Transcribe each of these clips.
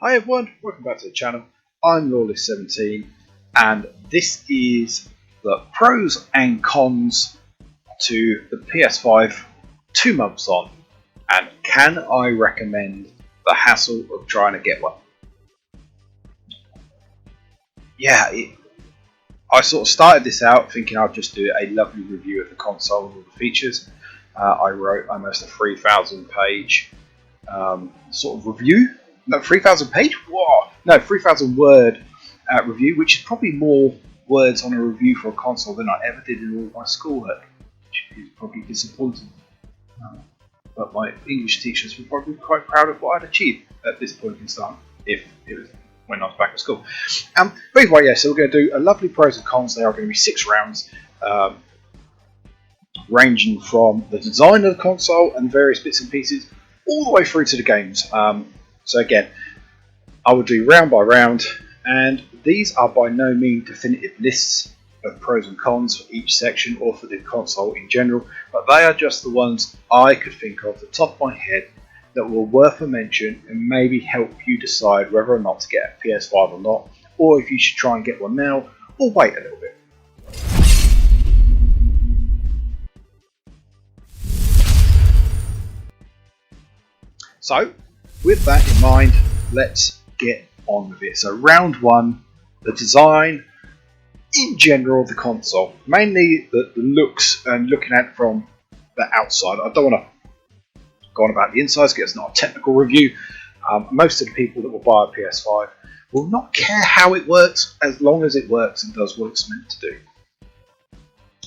Hi everyone, welcome back to the channel. I'm Lawless17 and this is the pros and cons to the PS5 2 months on, and can I recommend the hassle of trying to get one? I sort of started this out thinking I'd just do a lovely review of the console and all the features. I wrote almost a 3,000 page sort of review. No, 3,000 page? Whoa! No, 3,000 word review, which is probably more words on a review for a console than I ever did in all my schoolwork, which is probably disappointing. But my English teachers were probably quite proud of what I'd achieved at this point in time, if it was when I was back at school. But anyway, yeah, so we're going to do a lovely pros and cons. There are going to be 6 rounds, ranging from the design of the console and various bits and pieces, all the way through to the games. So again, I will do round by round, and these are by no means definitive lists of pros and cons for each section or for the console in general, but they are just the ones I could think of the top of my head that were worth a mention and maybe help you decide whether or not to get a PS5 or not, or if you should try and get one now or wait a little bit. So, with that in mind, let's get on with it. So, round 1, the design in general of the console, mainly the looks and looking at it from the outside. I don't want to go on about the insides because it's not a technical review. Most of the people that will buy a PS5 will not care how it works as long as it works and does what it's meant to do.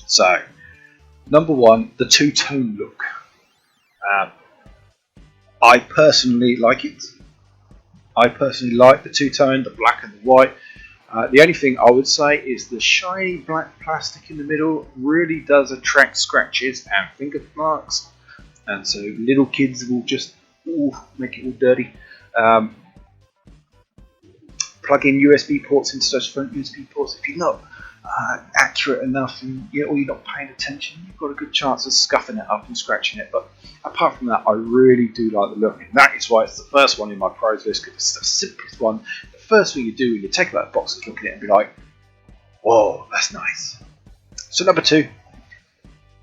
So, number 1, the two-tone look. I personally like it. I personally like the two-tone, the black and the white. The only thing I would say is the shiny black plastic in the middle really does attract scratches and finger marks, and so little kids will just make it all dirty. Plug in USB ports into those front USB ports. If you're not accurate enough and or you're not paying attention, you've got a good chance of scuffing it up and scratching it. But apart from that, I really do like the look, and that is why it's the first one in my pros list, because it's the simplest one. The first thing you do when you take out that box is look at it and be like, whoa, that's nice. So number 2,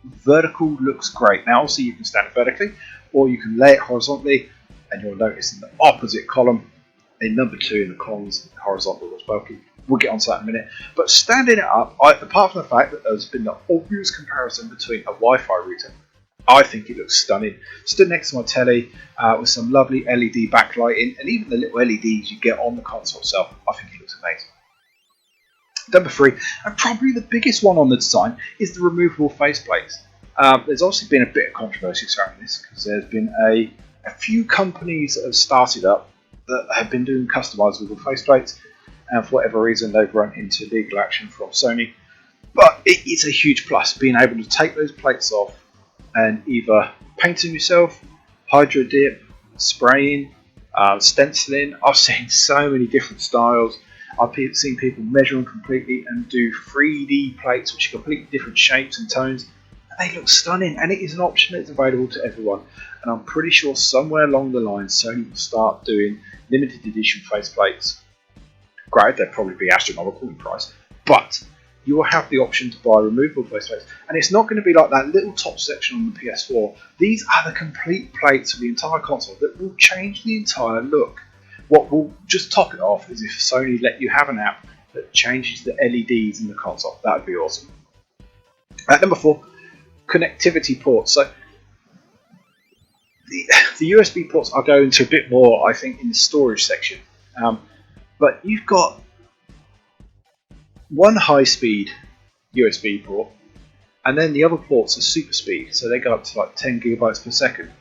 vertical looks great. Now obviously you can stand it vertically or you can lay it horizontally, and you'll notice in the opposite column in number 2 in the cons, horizontal was bulky. We'll get onto that in a minute. But standing it up, apart from the fact that there's been the obvious comparison between a Wi-Fi router, I think it looks stunning. Stood next to my telly with some lovely LED backlighting, and even the little LEDs you get on the console itself, I think it looks amazing. Number 3, and probably the biggest one on the design, is the removable faceplates. There's obviously been a bit of controversy surrounding this, because there's been a few companies that have started up that have been doing customizable faceplates, and for whatever reason they've run into legal action from Sony. But it is a huge plus being able to take those plates off and either paint them yourself, hydro dip, spraying, stenciling. I've seen so many different styles. I've seen people measure them completely and do 3D plates which are completely different shapes and tones, and they look stunning, and it is an option that's available to everyone. And I'm pretty sure somewhere along the line Sony will start doing limited edition faceplates. Great, they'd probably be astronomical in price, but you will have the option to buy removable faceplates, and it's not going to be like that little top section on the PS4. These are the complete plates for the entire console that will change the entire look. What will just top it off is if Sony let you have an app that changes the LEDs in the console. That would be awesome. Number 4, connectivity ports. So the USB ports I'll go into a bit more, I think, in the storage section. But you've got one high-speed USB port, and then the other ports are super speed, so they go up to like 10 gigabytes per second,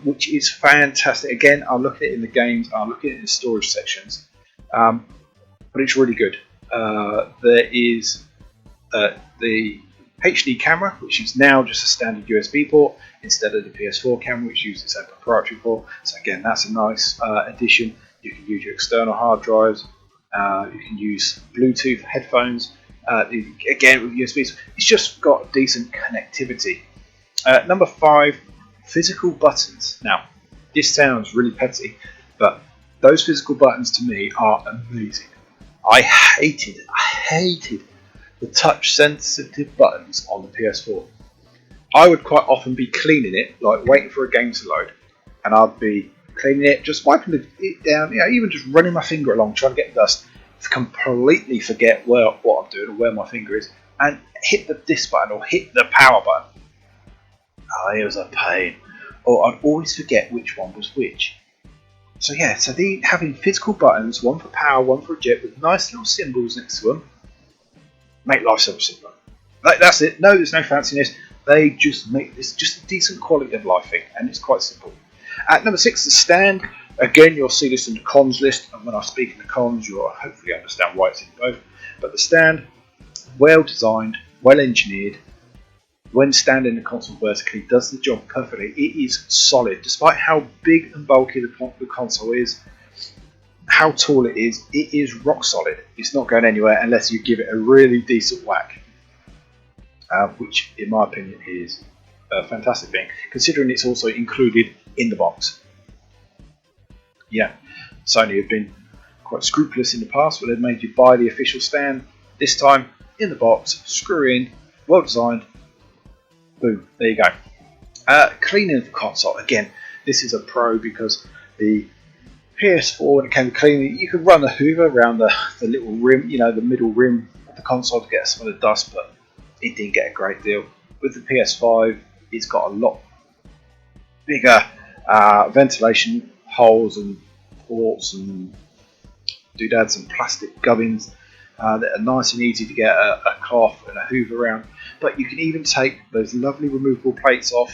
which is fantastic. Again, I'll look at it in the games, I'll look at it in the storage sections, but it's really good. There is the HD camera, which is now just a standard USB port instead of the PS4 camera, which uses its own proprietary port. So again, that's a nice addition. You can use your external hard drives. You can use Bluetooth headphones. Again, with USBs, it's just got decent connectivity. Number 5, physical buttons. Now, this sounds really petty, but Those physical buttons to me are amazing. I hated the touch sensitive buttons on the PS4. I would quite often be cleaning it, like waiting for a game to load, and I'd be cleaning it, just wiping it down, even just running my finger along, trying to get dust, to completely forget what I'm doing or where my finger is, and hit the disc button or hit the power button. Oh, it was a pain. Or I'd always forget which one was which. So yeah, having physical buttons, one for power, one for eject, with nice little symbols next to them, make life so much simpler. That's it. No, there's no fanciness. They just make this just a decent quality of life thing, and it's quite simple. At number 6, the stand. Again, you'll see this in the cons list, and when I speak in the cons, you'll hopefully understand why it's in both. But the stand, well designed, well engineered. When standing the console vertically, does the job perfectly. It is solid, despite how big and bulky the console is, how tall it is rock solid. It's not going anywhere unless you give it a really decent whack, which in my opinion is a fantastic thing, considering it's also included in the box. Yeah, Sony have been quite scrupulous in the past, where they've made you buy the official stand. This time, in the box, screw in, well designed, boom, there you go. Cleaning of the console, again, this is a pro because the PS4, when it came to cleaning, you could run the Hoover around the little rim, the middle rim of the console to get some of the dust, but it didn't get a great deal. With the PS5, it's got a lot bigger ventilation holes and ports and doodads and plastic gubbins that are nice and easy to get a cloth and a Hoover around. But you can even take those lovely removable plates off,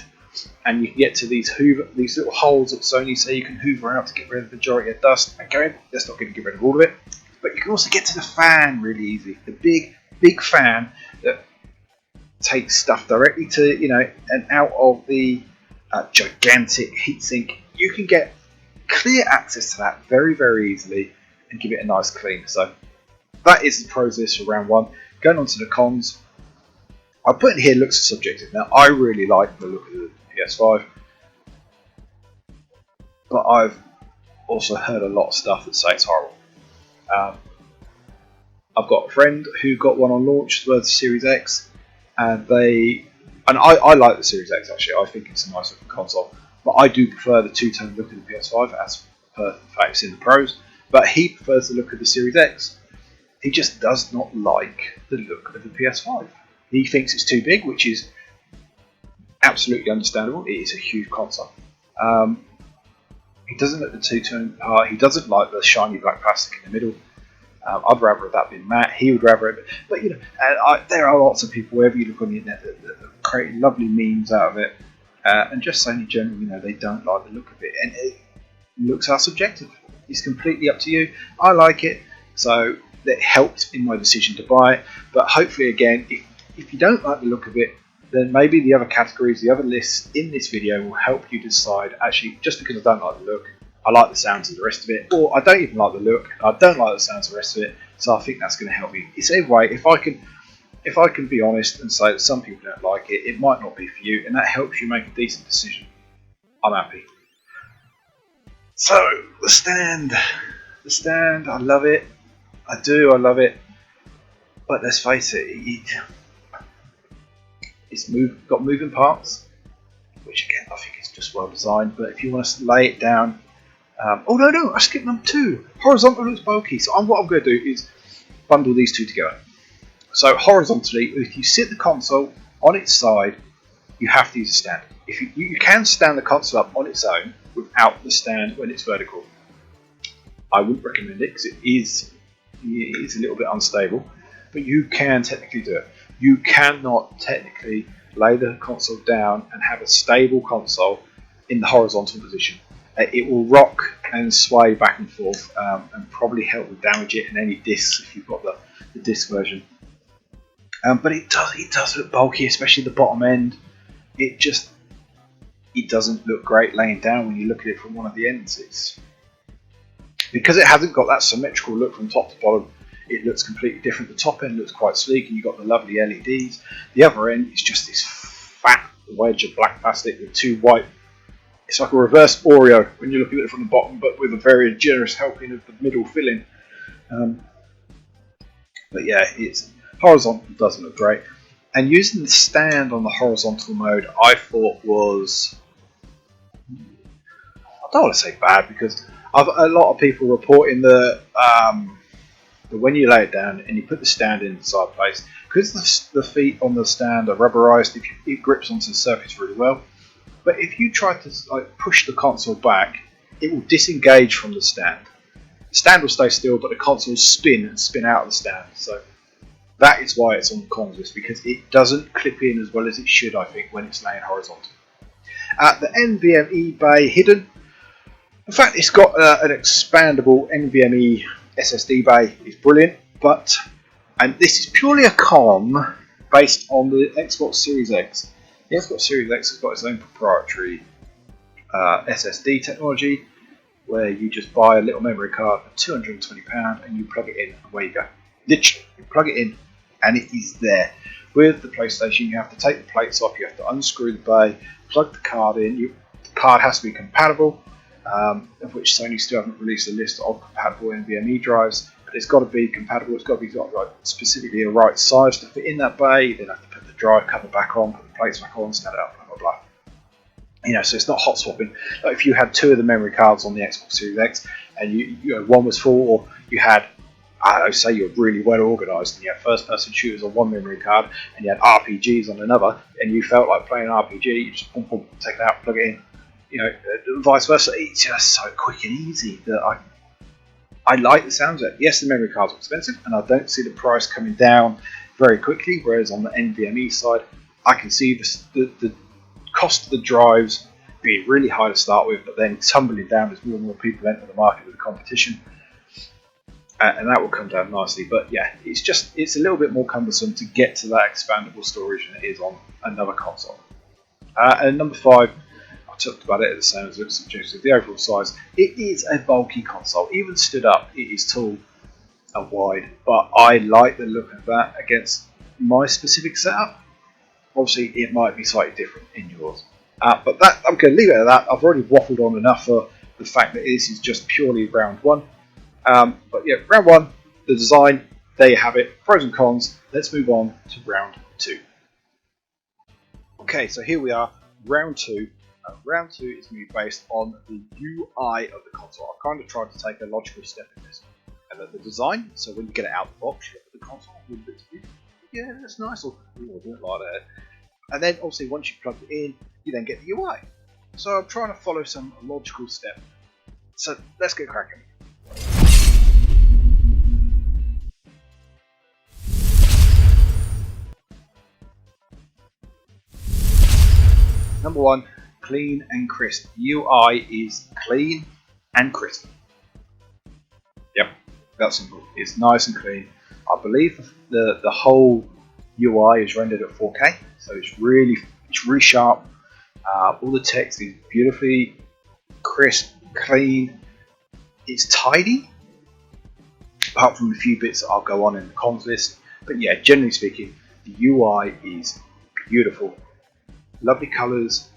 and you can get to these little holes that Sony say you can Hoover out to get rid of the majority of dust. Okay, that's not going to get rid of all of it, but you can also get to the fan really easy. The big fan that takes stuff directly to and out of the gigantic heatsink. You can get clear access to that very, very easily and give it a nice clean. So that is the pros list for round 1. Going on to the cons, I put in here looks subjective. Now I really like the look of the PS5, but I've also heard a lot of stuff that say it's horrible. I've got a friend who got one on launch as well as the Series X, and I like the Series X actually. I think it's a nice looking console, but I do prefer the two-tone look of the PS5 as per facts in the pros. But he prefers the look of the Series X. He just does not like the look of the PS5. He thinks it's too big, which is absolutely understandable. It is a huge console. He doesn't like the two-tone part. He doesn't like the shiny black plastic in the middle. I'd rather that been matte. He would rather it, but there are lots of people wherever you look on the internet that create lovely memes out of it, and just saying in general, they don't like the look of it, and looks are subjective. It's completely up to you. I like it, so that helped in my decision to buy it. But hopefully, again, if you don't like the look of it, then maybe the other categories, the other lists in this video will help you decide, actually, just because I don't like the look, I like the sounds and the rest of it, or I don't even like the look, I don't like the sounds and the rest of it, so I think that's going to help me. It's either way, if I can be honest and say that some people don't like it, it might not be for you, and that helps you make a decent decision, I'm happy. So, the stand, I love it, I love it, but let's face it, it's got moving parts, which again, I think is just well designed, but if you want to lay it down, no, I skipped number 2. Horizontal looks bulky, so what I'm going to do is bundle these two together. So horizontally, if you sit the console on its side, you have to use a stand. If you can stand the console up on its own without the stand when it's vertical. I wouldn't recommend it because it is a little bit unstable, but you can technically do it. You cannot technically lay the console down and have a stable console in the horizontal position. It will rock and sway back and forth, and probably help with damage it and any discs if you've got the disc version. But it does look bulky, especially the bottom end. It doesn't look great laying down when you look at it from one of the ends. Because it hasn't got that symmetrical look from top to bottom, it looks completely different. The top end looks quite sleek and you've got the lovely LEDs. The other end is just this fat wedge of black plastic with two white It's like a reverse Oreo when you look at it from the bottom, but with a very generous helping of the middle filling. But yeah, it's horizontal, doesn't look great. And using the stand on the horizontal mode, I thought was, I don't want to say bad, because I've a lot of people reporting that when you lay it down and you put the stand inside place, because the feet on the stand are rubberized, it grips onto the surface really well. But if you try to push the console back, it will disengage from the stand. The stand will stay still, but the console will spin and spin out of the stand. So that is why it's on the cons list, because it doesn't clip in as well as it should, I think, when it's laying horizontal. The NVMe bay hidden. In fact, it's got an expandable NVMe SSD bay. It's brilliant, and this is purely a con based on the Xbox Series X. The Xbox Series X has got its own proprietary SSD technology, where you just buy a little memory card for £220 and you plug it in, and away you go. Literally, you plug it in and it is there. With the PlayStation, you have to take the plates off, you have to unscrew the bay, plug the card in. The card has to be compatible, of which Sony still haven't released a list of compatible NVMe drives, but it's got to be compatible. It's got to be specifically the right size to fit in that bay. You then have to put the drive cover back on, put the plates back on, stand it up, blah blah blah. So it's not hot swapping. Like if you had two of the memory cards on the Xbox Series X, and one was full, or you had, say you're really well organised and you had first-person shooters on one memory card and you had RPGs on another, and you felt like playing an RPG, you just boom, take it out, plug it in. Vice versa. It's just so quick and easy that I like the sounds of it. Yes, the memory cards are expensive, and I don't see the price coming down very quickly. Whereas on the NVMe side, I can see the cost of the drives being really high to start with, but then tumbling down as more and more people enter the market with the competition. And that will come down nicely. But yeah, it's a little bit more cumbersome to get to that expandable storage than it is on another console. And number 5, I talked about it the same as it suggested. The overall size, it is a bulky console. Even stood up, it is tall and wide. But I like the look of that against my specific setup. Obviously, it might be slightly different in yours. But that, I'm going to leave it at that. I've already waffled on enough for the fact that this is just purely round 1. But yeah, round 1, the design, there you have it. Pros and cons. Let's move on to round 2. Okay, so here we are, round 2. Round 2 is going to be based on the UI of the console. I've kind of tried to take a logical step in this. And then the design, so when you get it out of the box, you look at the console, yeah, that's nice, or I don't like that. And then obviously once you plug it in, you then get the UI. So I'm trying to follow some logical step. So let's get cracking. Number 1, clean and crisp. UI is clean and crisp. Yep, that's simple. It's nice and clean. I believe the whole UI is rendered at 4K, so it's really sharp. All the text is beautifully crisp, clean. It's tidy, apart from a few bits that I'll go on in the cons list. But yeah, generally speaking, the UI is beautiful. Lovely colours,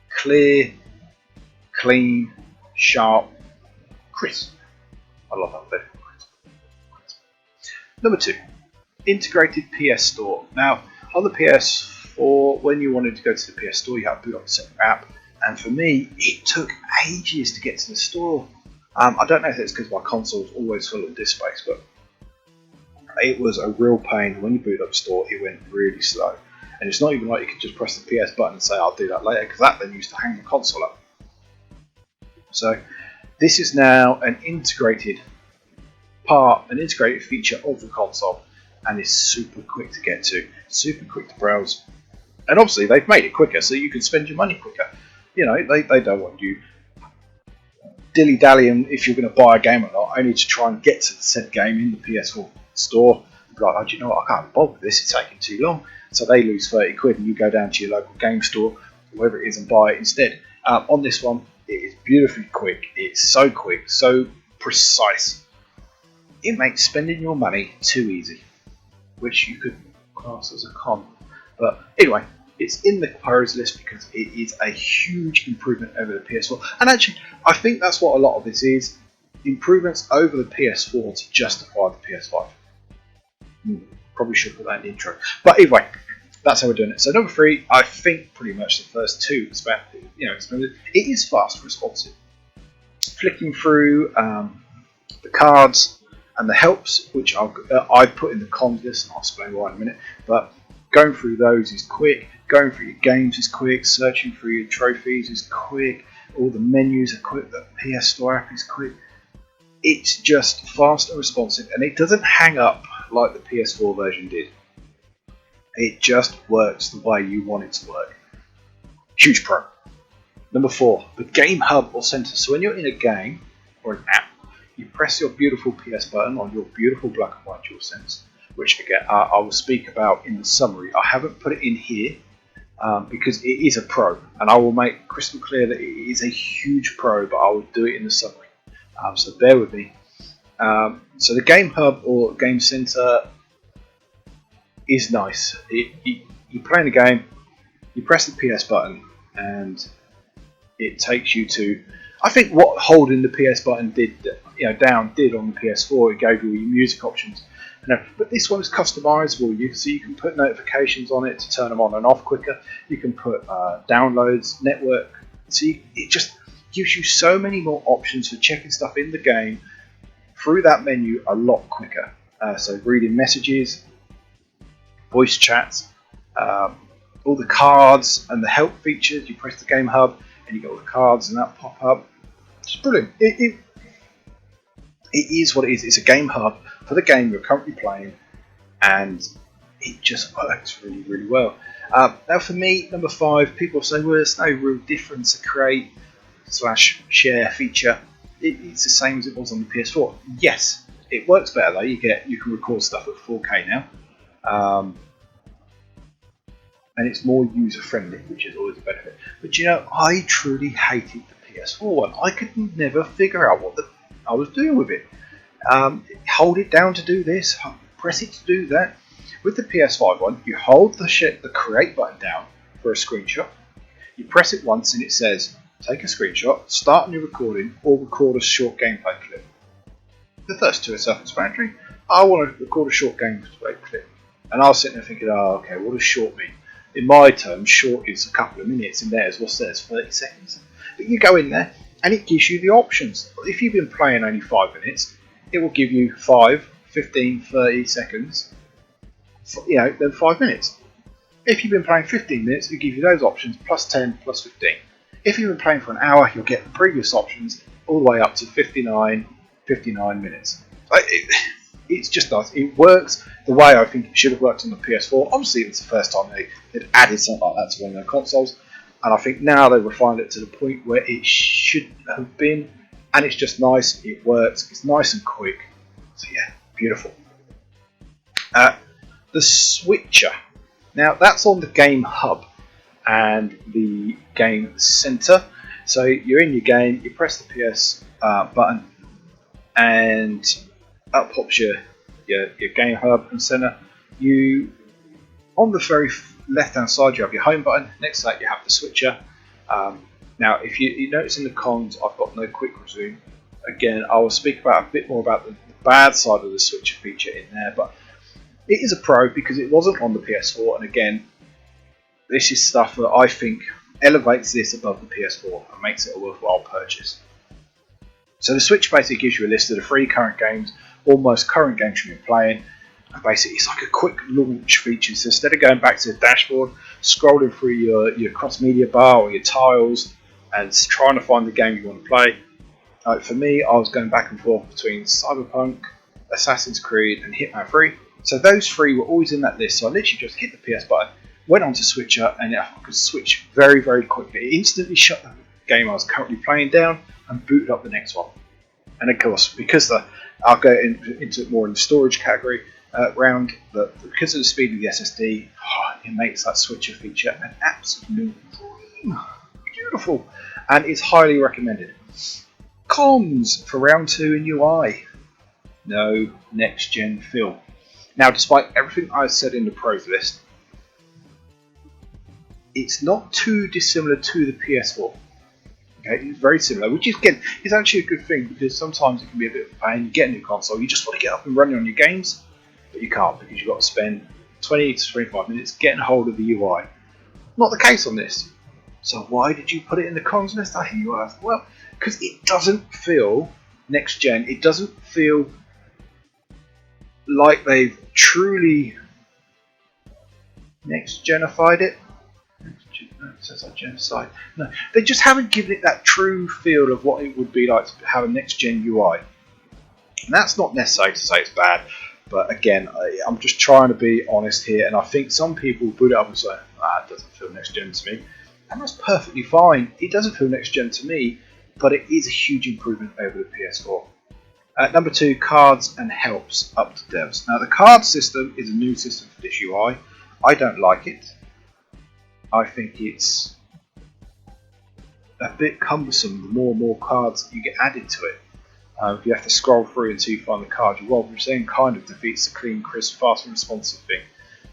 clear, clean, sharp, crisp. I love that bit. Number 2, integrated PS Store. Now, on the PS4, when you wanted to go to the PS Store, you had to boot up a separate app. And for me, it took ages to get to the store. I don't know if it's because my console is always full of disk space, but it was a real pain. When you boot up the store, it went really slow. And it's not even like you could just press the PS button and say, I'll do that later, because that then used to hang the console up. So this is now an integrated feature of the console, and it's super quick to get to, super quick to browse. And obviously they've made it quicker so you can spend your money quicker. They don't want you dilly-dallying if you're going to buy a game or not, only to try and get to the said game in the PS4 store. Like, oh, do you know what, I can't bother with this, it's taking too long. So they lose 30 quid and you go down to your local game store, wherever it is, and buy it instead. On this one, it is beautifully quick. It's so quick, so precise. It makes spending your money too easy, which you could class as a con. But anyway, It's in the pros list because it is a huge improvement over the PS4. And actually, I think that's what a lot of this is. Improvements over the PS4 to justify the PS5. Probably should put that in the intro. But anyway, that's how we're doing it. So number 3, I think pretty much the first two, it is fast responsive. Flicking through the cards and the helps, which I put in the cons list, and I'll explain why in a minute. But going through those is quick. Going through your games is quick. Searching through your trophies is quick. All the menus are quick. The PS Store app is quick. It's just fast and responsive, and it doesn't hang up like the PS4 version did. It just works the way you want it to work. Huge pro. Number 4, the Game Hub or Center. So when you're in a game or an app, you press your beautiful PS button on your beautiful black and white DualSense, which again I will speak about in the summary. I haven't put it in here because it is a pro, and I will make crystal clear that it is a huge pro, but I will do it in the summary. So bear with me. So the Game Hub or Game Center is nice. You're playing a game, you press the PS button, and it takes you to, I think what holding the PS button down did on the PS4. It gave you all your music options. But this one is customizable. So you can put notifications on it to turn them on and off quicker. You can put downloads, network. So it just gives you so many more options for checking stuff in the game through that menu a lot quicker. So reading messages, voice chats, all the cards and the help features. You press the Game Hub and you get all the cards and that pop up. It's brilliant. It is what it is. It's a Game Hub for the game you're currently playing, and it just works really, really well. Now for me, number 5, people say, well, there's no real difference. A create/share feature, it's the same as it was on the PS4. Yes, it works better though. You can record stuff at 4K now. And it's more user-friendly, which is always a benefit. But I truly hated the PS4 one. I could never figure out what I was doing with it. Hold it down to do this, press it to do that. With the PS5 one, you hold the create button down for a screenshot. You press it once and it says, take a screenshot, start a new recording, or record a short gameplay clip. The first two are self-explanatory. I want to record a short gameplay clip. And I was sitting there thinking, okay, what does short mean? In my terms, short is a couple of minutes. In theirs, what's theirs? 30 seconds. But you go in there and it gives you the options. If you've been playing only 5 minutes, it will give you 5, 15, 30 seconds, then 5 minutes. If you've been playing 15 minutes, it'll give you those options, plus 10, plus 15. If you've been playing for an hour, you'll get the previous options all the way up to 59 minutes. It's just nice. It works the way I think it should have worked on the PS4. Obviously, it's the first time they'd added something like that to one of their consoles. And I think now they've refined it to the point where it should have been. And it's just nice. It works. It's nice and quick. So yeah, beautiful. The Switcher. Now, that's on the Game Hub and the Game Center. So you're in your game, you press the PS button, and up pops your Game Hub and Center. On the very left hand side, you have your home button. Next to that, you have the Switcher. Now, if you notice in the cons, I've got no quick resume. Again, I will speak about a bit more about the bad side of the Switcher feature in there, but it is a pro because it wasn't on the PS4, and again, this is stuff that I think elevates this above the PS4 and makes it a worthwhile purchase. So the Switch basically gives you a list of the 3 current games, almost current games you've been playing, and basically it's like a quick launch feature. So instead of going back to the dashboard, scrolling through your cross-media bar or your tiles and trying to find the game you want to play, for me, I was going back and forth between Cyberpunk, Assassin's Creed and Hitman 3. So those 3 were always in that list, so I literally just hit the PS button, went on to Switcher, and I could switch very, very quickly. It instantly shut the game I was currently playing down and booted up the next one. And of course, because I'll go into it more in the storage category because of the speed of the SSD, it makes that Switcher feature an absolute dream. Beautiful, and it's highly recommended. Cons for round 2 in UI. No next gen feel. Now, despite everything I said in the pros list, it's not too dissimilar to the PS4. Okay, it's very similar, which is again is actually a good thing because sometimes it can be a bit of a pain. You get a new console, you just want to get up and running on your games, but you can't because you've got to spend 20 to 25 minutes getting hold of the UI. Not the case on this. So why did you put it in the cons list, I hear you ask? Well, because it doesn't feel next gen. It doesn't feel like they've truly next genified it. No, it says like genocide. No, they just haven't given it that true feel of what it would be like to have a next gen UI. And that's not necessary to say it's bad, but again, I'm just trying to be honest here, and I think some people boot it up and say, it doesn't feel next gen to me. And that's perfectly fine. It doesn't feel next gen to me, but it is a huge improvement over the PS4. Number 2, cards and helps up to devs. Now the card system is a new system for this UI. I don't like it. I think it's a bit cumbersome the more and more cards you get added to it. You have to scroll through until you find the card you want, which then kind of defeats the clean, crisp, fast and responsive thing.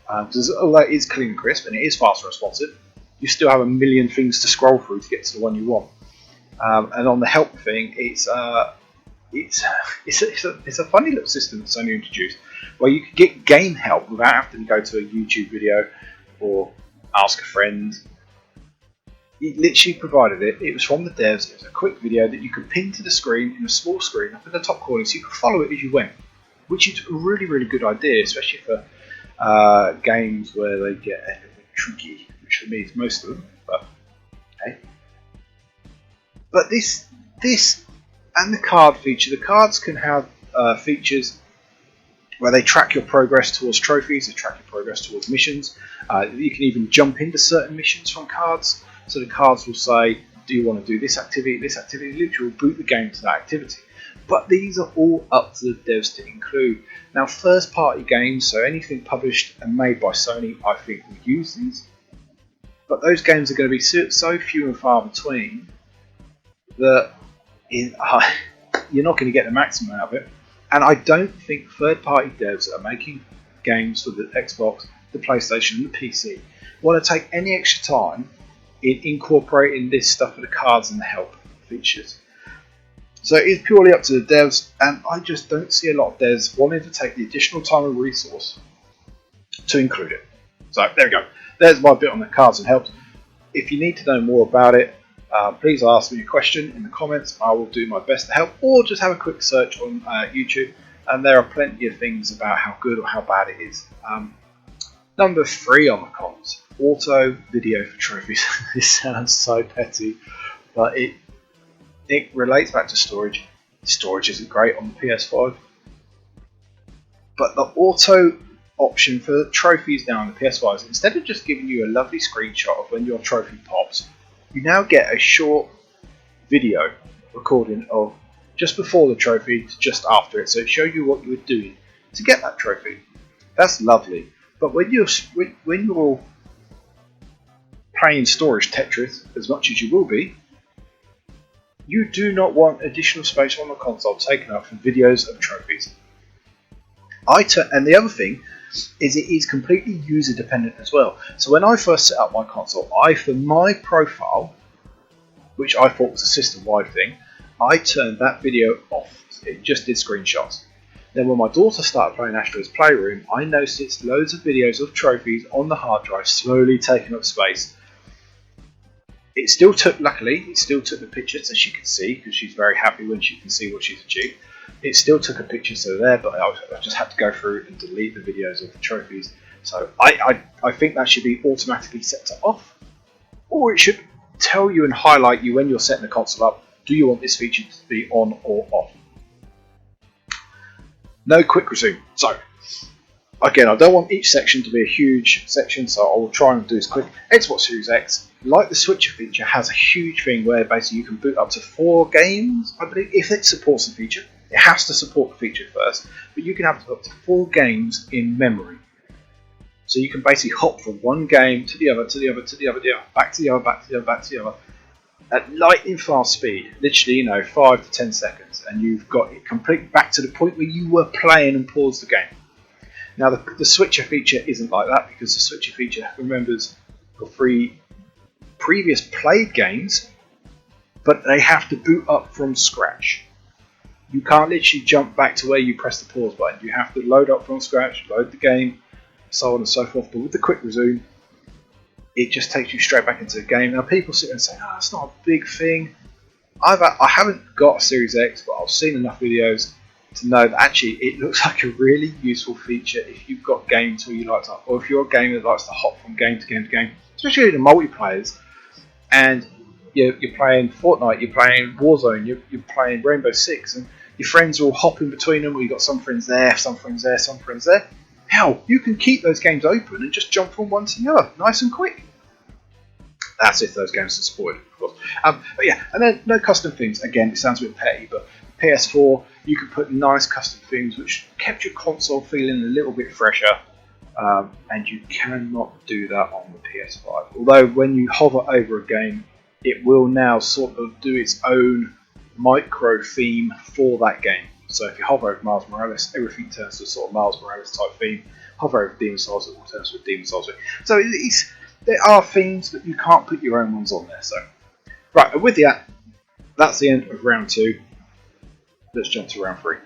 Because although it is clean and crisp and it is fast and responsive, you still have a million things to scroll through to get to the one you want. And on the help thing, it's a funny little system that's only introduced, where you can get game help without having to go to a YouTube video or ask a friend. It literally provided it. It was from the devs. It was a quick video that you could pin to the screen in a small screen up in the top corner, so you could follow it as you went, which is a really, really good idea, especially for games where they get a little bit tricky, which for me is most of them. But okay. But this and the card feature. The cards can have features where they track your progress towards trophies, they track your progress towards missions. You can even jump into certain missions from cards. So the cards will say, do you want to do this activity, literally will boot the game to that activity. But these are all up to the devs to include. Now first party games, so anything published and made by Sony, I think will use these. But those games are going to be so few and far between that you're not going to get the maximum out of it. And I don't think third-party devs that are making games for the Xbox, the PlayStation, and the PC want to take any extra time in incorporating this stuff with the cards and the help features. So it is purely up to the devs, and I just don't see a lot of devs wanting to take the additional time and resource to include it. So there we go. There's my bit on the cards and helps. If you need to know more about it, please ask me a question in the comments. I will do my best to help, or just have a quick search on YouTube, and there are plenty of things about how good or how bad it is. Number 3 on the cons, auto video for trophies. This sounds so petty, but it relates back to storage. Storage isn't great on the PS5, but the auto option for trophies now on the PS5 is, instead of just giving you a lovely screenshot of when your trophy pops, you now get a short video recording of just before the trophy to just after it, so it shows you what you were doing to get that trophy. That's lovely. But when you're playing storage Tetris, as much as you will be, you do not want additional space on the console taken up for videos of trophies. And the other thing is, it is completely user dependent as well. So when I first set up my console, for my profile, which I thought was a system-wide thing, I turned that video off. It just did screenshots. Then when my daughter started playing Astro's Playroom, I noticed loads of videos of trophies on the hard drive slowly taking up space. Luckily, it still took the pictures so she could see, because she's very happy when she can see what she's achieved. It still took a picture so there, but I just had to go through and delete the videos of the trophies. So I think that should be automatically set to off, or it should tell you and highlight you when you're setting the console up, do you want this feature to be on or off? No quick resume. So again, I don't want each section to be a huge section, so I will try and do this quick. Xbox Series X, like the Switcher feature, has a huge thing where basically you can boot up to 4 games, I believe, if it supports the feature. It has to support the feature first, but you can have up to 4 games in memory. So you can basically hop from one game to the other, to the other, to the other, back to the other, back to the other, back to the other, at lightning fast speed, literally, 5 to 10 seconds, and you've got it complete back to the point where you were playing and paused the game. Now the Switcher feature isn't like that, because the Switcher feature remembers your 3 previous played games, but they have to boot up from scratch. You can't literally jump back to where you press the pause button. You have to load up from scratch, load the game, so on and so forth. But with the quick resume, it just takes you straight back into the game. Now people sit there and say, "Oh, it's not a big thing." I haven't got a Series X, but I've seen enough videos to know that actually it looks like a really useful feature if you've got games where you like to, or if you're a gamer that likes to hop from game to game to game, especially the multiplayers, and you're playing Fortnite, you're playing Warzone, you're playing Rainbow Six, and your friends are all hopping between them, or you've got some friends there, some friends there, some friends there. Hell, you can keep those games open and just jump from one to the other, nice and quick. That's if those games are supported, of course. But yeah, and then no custom themes. Again, it sounds a bit petty, but PS4, you could put nice custom themes which kept your console feeling a little bit fresher, and you cannot do that on the PS5. Although when you hover over a game, it will now sort of do its own micro theme for that game. So if you hover over Miles Morales, everything turns to a sort of Miles Morales type theme. Hover over Demon Souls, it will turn to a Demon Souls theme. So there are themes, but you can't put your own ones on there. So, right, and with that, that's the end of round 2. Let's jump to round 3.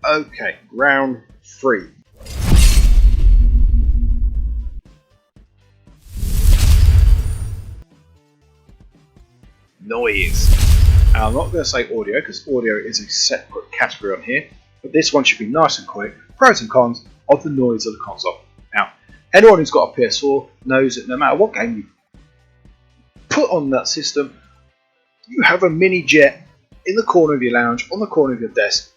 Okay, round 3. Noise. Now, I'm not going to say audio because audio is a separate category on here, but this one should be nice and quick. Pros and cons of the noise of the console. Now, anyone who's got a PS4 knows that no matter what game you put on that system, you have a mini jet in the corner of your lounge, on the corner of your desk,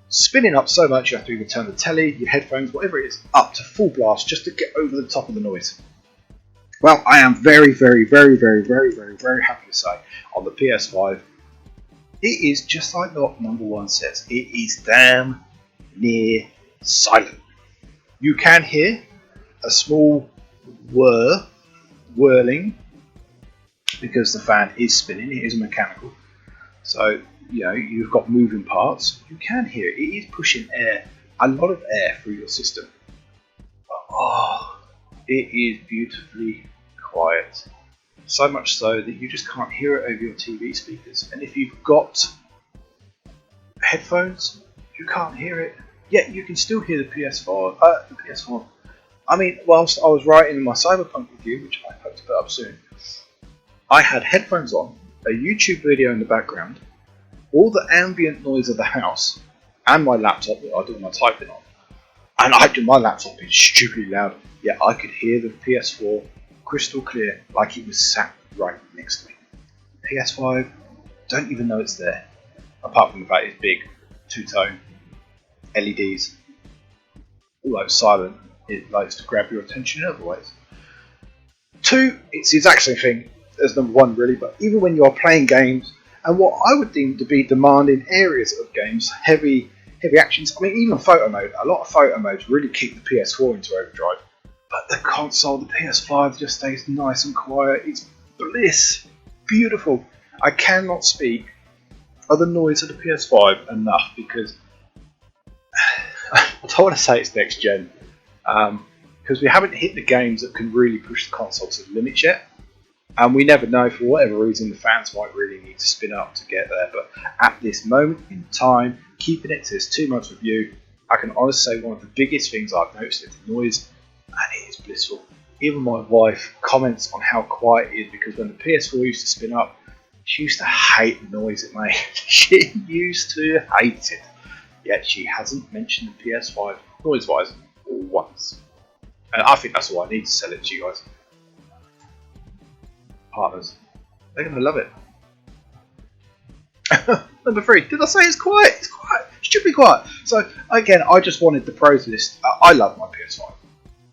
spinning up so much you have to either turn the telly, your headphones, whatever it is, up to full blast just to get over the top of the noise. Well, I am very, very, very, very, very, very, very happy to say on the PS5, it is just like number 1 says, it is damn near silent. You can hear a small whirling, because the fan is spinning, it is mechanical. So, you've got moving parts. You can hear it. It is pushing a lot of air through your system. Oh, it is beautifully quiet. So much so that you just can't hear it over your TV speakers. And if you've got headphones, you can't hear it. Yet you can still hear the PS4. I mean, whilst I was writing my Cyberpunk review, which I hope to put up soon, I had headphones on, a YouTube video in the background, all the ambient noise of the house, and my laptop that I do my typing on. And my laptop is stupidly loud, yet I could hear the PS4 crystal clear, like it was sat right next to me. PS5, don't even know it's there, apart from the fact it's big, two-tone, LEDs. Although silent, it likes to grab your attention in other ways. 2, it's the exact same thing as number 1 really, but even when you are playing games, and what I would deem to be demanding areas of games, heavy actions, I mean even photo mode, a lot of photo modes really kick the PS4 into overdrive, but the console, the PS5 just stays nice and quiet. It's bliss, beautiful. I cannot speak of the noise of the PS5 enough, because I don't want to say it's next gen, because we haven't hit the games that can really push the console to the limits yet. And we never know, for whatever reason, the fans might really need to spin up to get there. But at this moment in time, keeping it to this 2 months review, I can honestly say one of the biggest things I've noticed is the noise, and it is blissful. Even my wife comments on how quiet it is, because when the PS4 used to spin up, she used to hate the noise it made. She used to hate it. Yet she hasn't mentioned the PS5 noise-wise once. And I think that's all I need to sell it to you guys. Partners, they're going to love it. Number 3, did I say it's quiet? It's quiet, stupidly quiet. So again, I just wanted the pros list. I love my PS5.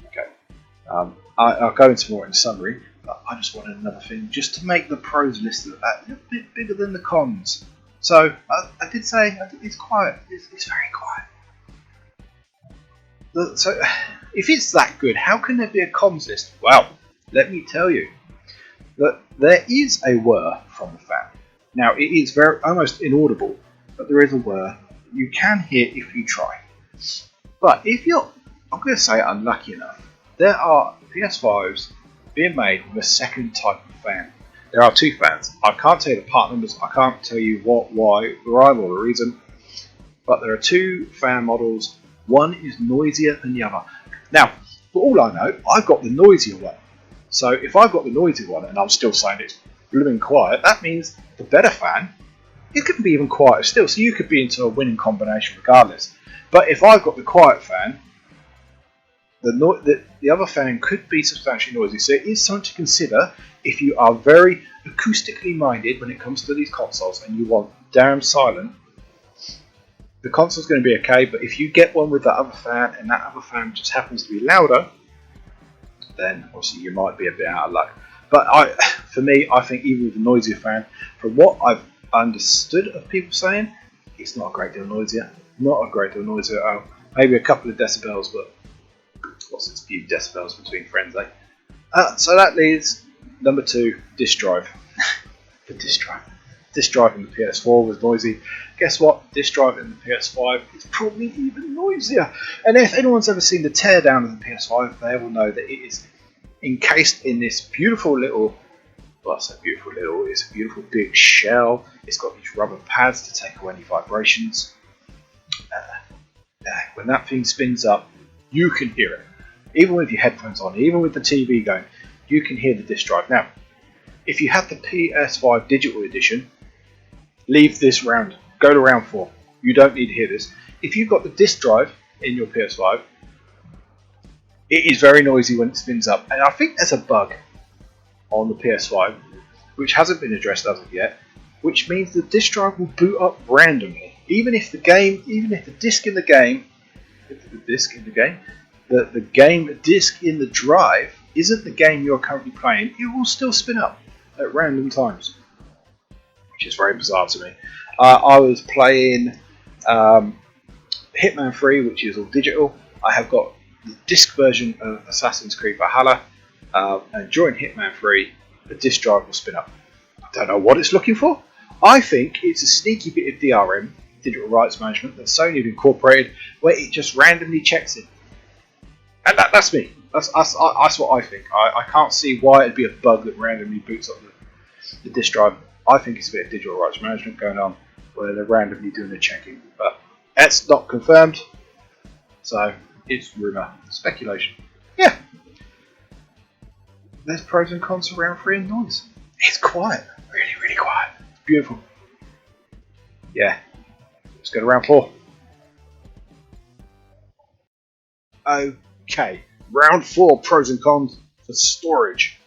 Okay, I'll go into more in the summary, but I just wanted another thing just to make the pros list a little bit bigger than the cons. So I did say it's quiet. It's very quiet. So if it's that good, how can there be a cons list? Well, let me tell you that there is a whir from the fan. Now it is almost inaudible, but there is a whir. You can hear if you try. But if you're, I'm going to say unlucky enough, there are PS5s being made with a second type of fan. There are two fans. I can't tell you the part numbers, I can't tell you what, why, the rhyme or the reason, but there are two fan models. One is noisier than the other. Now, for all I know, I've got the noisier one. So if I've got the noisier one and I'm still saying it's blooming quiet, that means the better fan, it could be even quieter still. So you could be into a winning combination regardless. But if I've got the quiet fan, the other fan could be substantially noisy. So it is something to consider if you are very acoustically minded when it comes to these consoles and you want damn silent. The console's going to be okay, but if you get one with that other fan and that other fan just happens to be louder, then obviously you might be a bit out of luck. But for me, I think even with the noisier fan, from what I've understood of people saying, it's not a great deal noisier. Not a great deal noisier at all. Maybe a couple of decibels, but what's it, a few decibels between friends, eh? So that leaves number 2, disk drive. The disk drive. Disk drive in the PS4 was noisy. Guess what? Disk drive in the PS5 is probably even noisier. And if anyone's ever seen the teardown of the PS5, they will know that it is encased in this beautiful little, well, I say beautiful little, it's a beautiful big shell. It's got these rubber pads to take away any vibrations. When that thing spins up, you can hear it. Even with your headphones on, even with the TV going, you can hear the disk drive. Now, if you have the PS5 digital edition, leave this round. Go to round 4. You don't need to hear this. If you've got the disk drive in your PS5, it is very noisy when it spins up. And I think there's a bug on the PS5 which hasn't been addressed as of yet, which means the disk drive will boot up randomly. Even if the disc in the disc in the drive isn't the game you're currently playing, it will still spin up at random times, which is very bizarre to me. I was playing Hitman 3, which is all digital. I have got the disc version of Assassin's Creed Valhalla, and during Hitman 3, the disc drive will spin up. I don't know what it's looking for. I think it's a sneaky bit of DRM, digital rights management, that Sony have incorporated, where it just randomly checks it. And that's me. That's what I think. I can't see why it'd be a bug that randomly boots up the disk drive. I think it's a bit of digital rights management going on, where they're randomly doing the checking. But that's not confirmed, so it's rumour, speculation. Yeah. There's pros and cons for round 3 and noise. It's quiet. Really, really quiet. It's beautiful. Yeah. Let's go to round 4. Okay. Round 4, pros and cons for storage.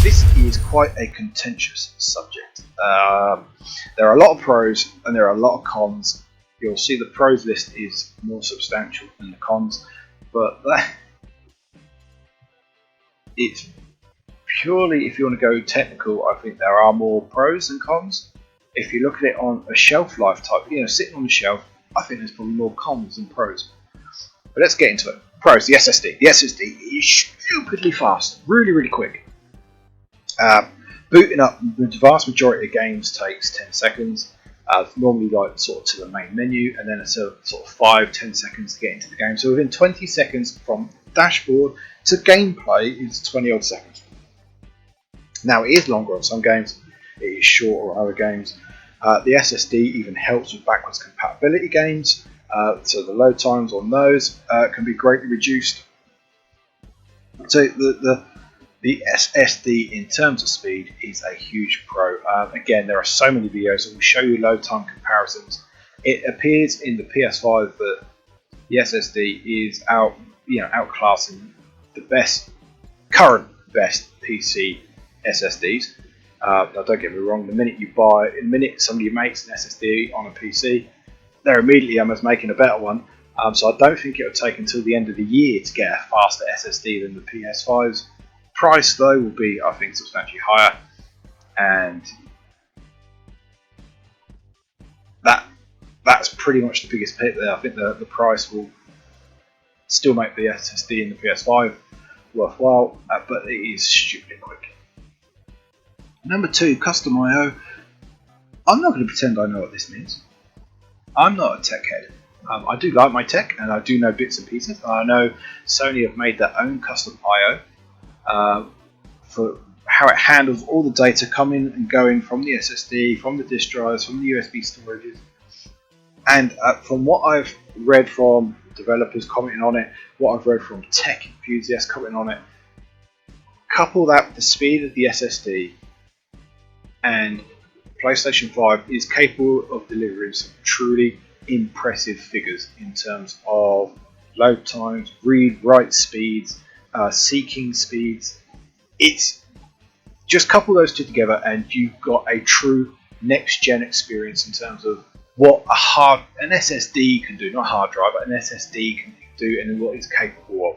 This is quite a contentious subject. There are a lot of pros and there are a lot of cons. You'll see the pros list is more substantial than the cons, but it's purely, if you want to go technical, I think there are more pros than cons. If you look at it on a shelf life type, sitting on the shelf, I think there's probably more cons than pros. But let's get into it. Pros, the SSD. The SSD is stupidly fast, really, really quick. Booting up the vast majority of games takes 10 seconds. Normally like sort of to the main menu, and then it's a sort of 5-10 seconds to get into the game. So within 20 seconds from dashboard to gameplay is 20 odd seconds. Now it is longer on some games, it is shorter on other games. The SSD even helps with backwards compatibility games, so the load times on those can be greatly reduced. So the SSD in terms of speed is a huge pro. Again, there are so many videos that will show you load time comparisons. It appears in the PS5 that the SSD is outclassing the current best PC SSDs. Now don't get me wrong, the minute somebody makes an SSD on a PC, they're immediately almost making a better one. So I don't think it'll take until the end of the year to get a faster SSD than the PS5's. Price though will be, I think, substantially higher, and that's pretty much the biggest hit there. I think the price will still make the SSD in the PS5 worthwhile, but it is stupidly quick. Number 2, custom I/O. I'm not going to pretend I know what this means. I'm not a tech head. I do like my tech, and I do know bits and pieces. I know Sony have made their own custom I/O for how it handles all the data coming and going from the SSD, from the disk drives, from the USB storages. And from what I've read from developers commenting on it, what I've read from tech enthusiasts commenting on it, couple that with the speed of the SSD, and PlayStation 5 is capable of delivering some truly impressive figures in terms of load times, read-write speeds, seeking speeds. It's just couple those two together, and you've got a true next-gen experience in terms of what an SSD can do, not a hard drive, but an SSD can do, and what it's capable of.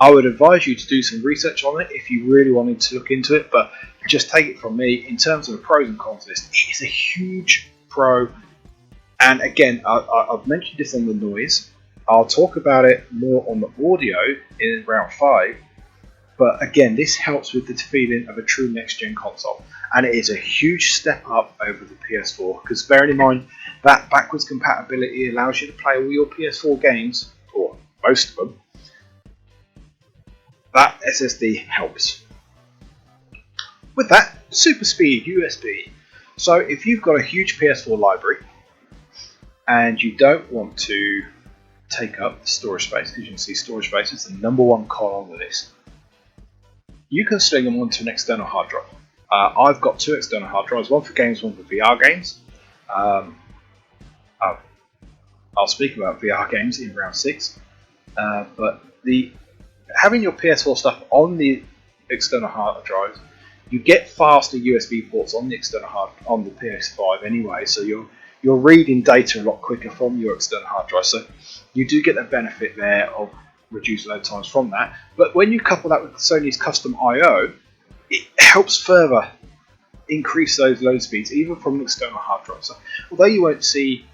I would advise you to do some research on it if you really wanted to look into it, but just take it from me, in terms of the pros and cons list, it is a huge pro. And again, I've mentioned this on the noise. I'll talk about it more on the audio in round 5. But again, this helps with the feeling of a true next-gen console. And it is a huge step up over the PS4, because bearing in mind that backwards compatibility allows you to play all your PS4 games, or most of them. That SSD helps. With that, super speed USB. So if you've got a huge PS4 library and you don't want to take up the storage space, as you can see, storage space is the number one con on the list. You can sling them onto an external hard drive. I've got 2 external hard drives, one for games, one for VR games. I'll speak about VR games in round 6, but having your PS4 stuff on the external hard drives, you get faster USB ports on the external on the PS5 anyway, so you're reading data a lot quicker from your external hard drive. So you do get the benefit there of reduced load times from that. But when you couple that with Sony's custom I/O, it helps further increase those load speeds, even from an external hard drive. So although you won't see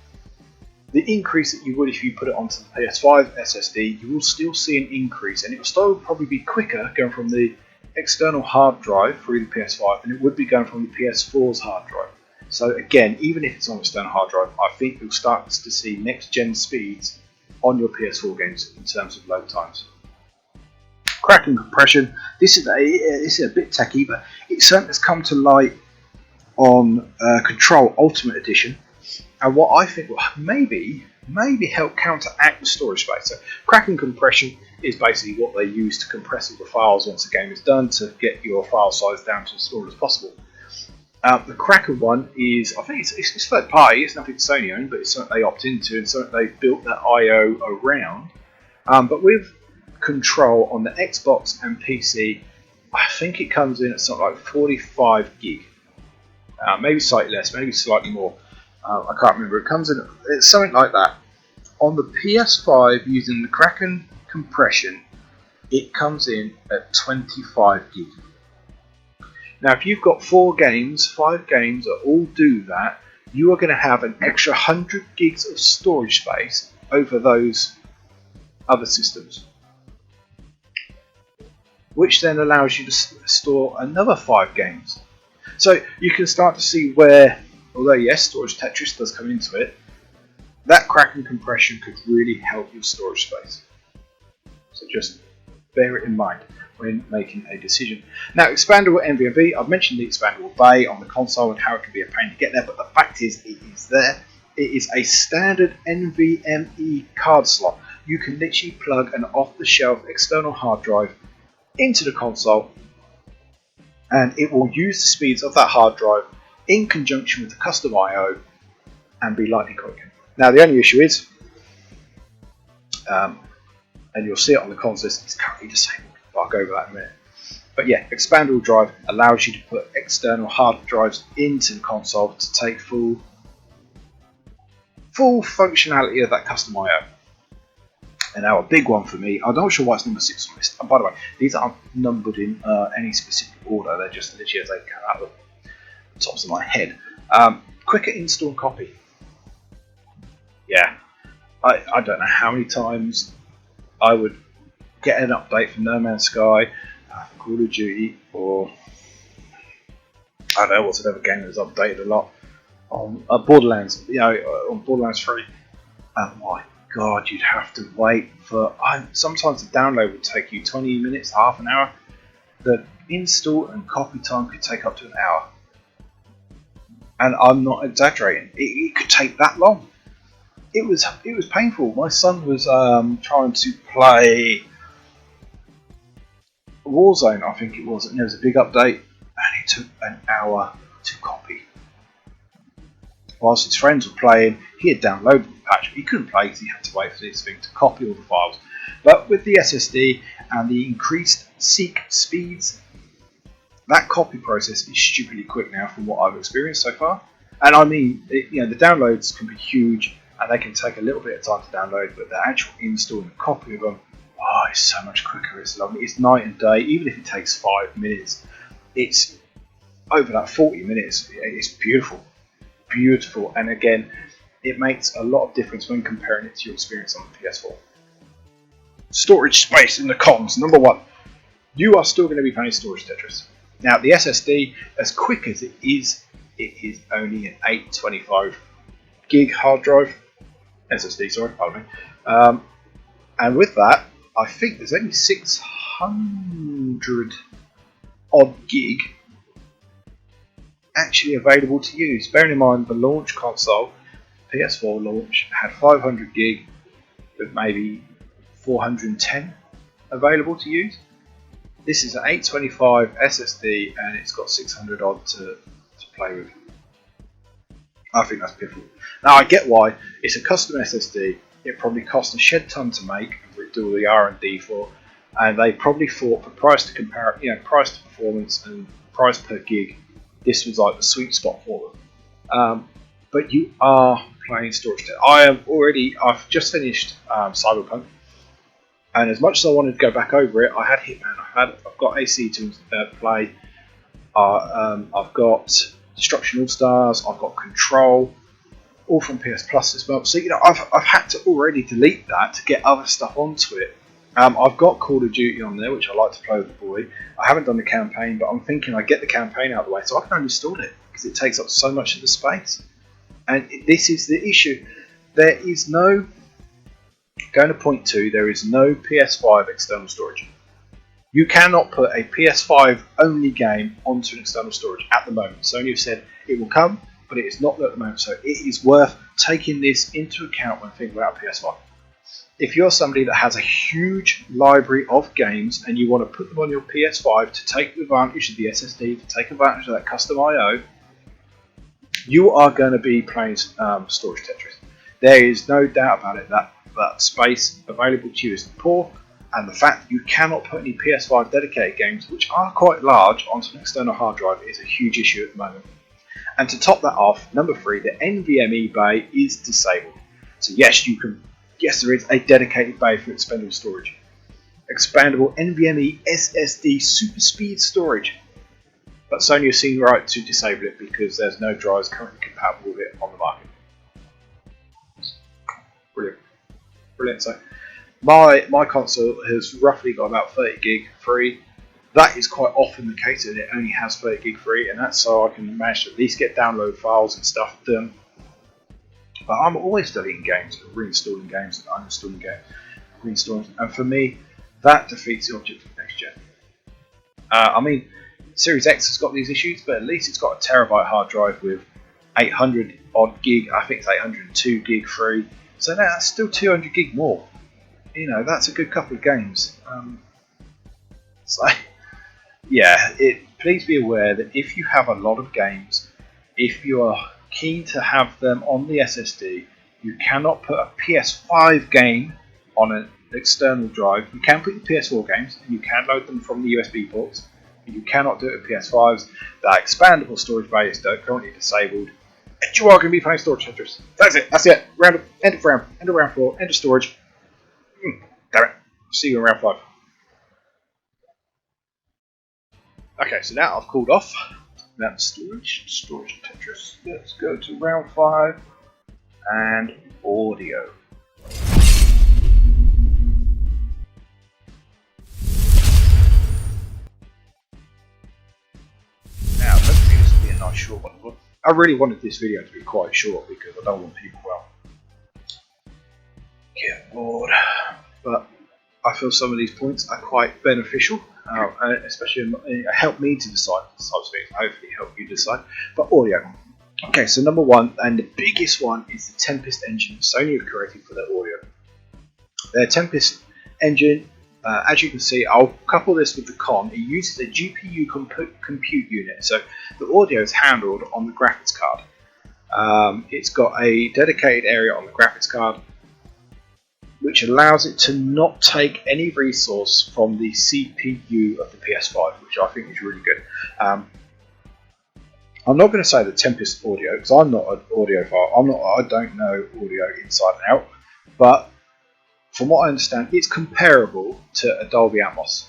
the increase that you would if you put it onto the PS5 SSD, you will still see an increase, and it will still probably be quicker going from the external hard drive through the PS5 than it would be going from the PS4's hard drive. So again, even if it's on external hard drive, I think you'll start to see next-gen speeds on your PS4 games in terms of load times. Cracking compression. This is a bit techy, but it certainly has come to light on Control Ultimate Edition, and what I think will maybe help counteract the storage space. So cracking compression is basically what they use to compress all the files once a game is done to get your file size down to as small as possible. The Cracker one is, I think it's third party, it's nothing Sony owned, but it's something they opt into and something they've built that I/O around. But with Control on the Xbox and PC, I think it comes in at something like 45 gig. Maybe slightly less, maybe slightly more. I can't remember. It comes in, it's something like that. On the PS5, using the Kraken compression, it comes in at 25 gig. Now, if you've got 5 games that all do that, you are going to have an extra 100 gigs of storage space over those other systems, which then allows you to store another 5 games. So you can start to see where, although yes, Storage Tetris does come into it, that Kraken compression could really help your storage space. So just bear it in mind when making a decision. Now, expandable NVMe, I've mentioned the expandable bay on the console and how it can be a pain to get there, but the fact is it is there. It is a standard NVMe card slot. You can literally plug an off-the-shelf external hard drive into the console, and it will use the speeds of that hard drive in conjunction with the custom I/O and be lightning quick. Now, the only issue is, and you'll see it on the console, it's currently disabled. I'll go over that in a minute. But yeah, expandable drive allows you to put external hard drives into the console to take full functionality of that custom I/O. And now a big one for me, I'm not sure why it's number 6 on the list. And by the way, these aren't numbered in any specific order, they're just literally as they come out of the tops of my head. Quicker install and copy. Yeah, I don't know how many times I would get an update from No Man's Sky, Call of Duty, or I don't know what's another game that's updated a lot on Borderlands. On Borderlands 3. Oh my god, you'd have to wait for. Sometimes the download would take you 20 minutes, half an hour. The install and copy time could take up to an hour. And I'm not exaggerating. It could take that long. It was painful. My son was trying to play Warzone, I think it was, and there was a big update, and it took an hour to copy. Whilst his friends were playing, he had downloaded the patch, but he couldn't play because he had to wait for this thing to copy all the files. But with the SSD and the increased seek speeds, that copy process is stupidly quick now from what I've experienced so far. And I mean, the downloads can be huge and they can take a little bit of time to download, but the actual install and copy of them, it's so much quicker. It's lovely. It's night and day. Even if it takes 5 minutes, it's over that 40 minutes. It's beautiful, beautiful. And again, it makes a lot of difference when comparing it to your experience on the PS4. Storage space in the cons. Number one, you are still going to be playing Storage Tetris. Now, the SSD, as quick as it is only an 825 gig hard drive. SSD, sorry, pardon me. And with that, I think there's only 600 odd gig actually available to use. Bearing in mind the launch console, PS4 launch, had 500 gig with maybe 410 available to use. This is an 825 SSD and it's got 600 odd to play with. I think that's pitiful. Now I get why. It's a custom SSD. It probably cost a shed ton to make and do all the R&D for, and they probably thought for price to compare, price to performance and price per gig, this was like the sweet spot for them. But you are playing Storage Tetris. I've just finished Cyberpunk, and as much as I wanted to go back over it, I had Hitman. I've got AC to play. I've got Destruction All Stars. I've got Control, all from PS Plus as well. So I've had to already delete that to get other stuff onto it. I've got Call of Duty on there, which I like to play with the boy. I haven't done the campaign, but I'm thinking I get the campaign out of the way so I can uninstall it because it takes up so much of the space. And this is the issue. There is no there is no PS5 external storage. You cannot put a PS5 only game onto an external storage at the moment. Sony have said it will come, but it is not there at the moment. So it is worth taking this into account when thinking about a PS5. If you're somebody that has a huge library of games and you want to put them on your PS5 to take advantage of the SSD, to take advantage of that custom I/O, you are going to be playing Storage Tetris. There is no doubt about it that space available to you is poor, and the fact that you cannot put any PS5 dedicated games, which are quite large, onto an external hard drive is a huge issue at the moment. And to top that off, number 3, the NVMe bay is disabled. So yes, there is a dedicated bay for expendable storage. Expandable NVMe SSD super speed storage. But Sony has seen right to disable it because there's no drives currently compatible with it on the market. Brilliant. Brilliant. So my console has roughly got about 30 gig free. That is quite often the case that it only has 30 gig free, and that's so I can manage to at least get download files and stuff done. But I'm always deleting games, reinstalling games, and uninstalling games, reinstalling, and for me, that defeats the object of next gen. I mean, Series X has got these issues, but at least it's got a terabyte hard drive with 800 odd gig. I think it's 802 gig free, so that's still 200 gig more. That's a good couple of games. So, yeah, please be aware that if you have a lot of games, if you are keen to have them on the SSD, you cannot put a PS5 game on an external drive. You can put your PS4 games, and you can load them from the USB ports, but you cannot do it with PS5s. That expandable storage bay is currently disabled, and you are going to be playing Storage Tetris. That's it. End of round 4, end of storage. Damn it. See you in round 5. Okay, so now I've cooled off. That's storage Tetris. Let's go to round 5 and audio. Now, let's do this to the nice short one as well. I really wanted this video to be quite short because I don't want people get bored. But I feel some of these points are quite beneficial, and especially help me to decide types of things. Hopefully, help you decide. But audio. Okay, so number one and the biggest one is the Tempest engine Sony have created for their audio. Their Tempest engine, as you can see, I'll couple this with the con. It uses a GPU compute unit, so the audio is handled on the graphics card. It's got a dedicated area on the graphics card, which allows it to not take any resource from the CPU of the PS5, which I think is really good. I'm not going to say the Tempest audio because I'm not an audiophile. I don't know audio inside and out, but from what I understand, it's comparable to a Dolby Atmos.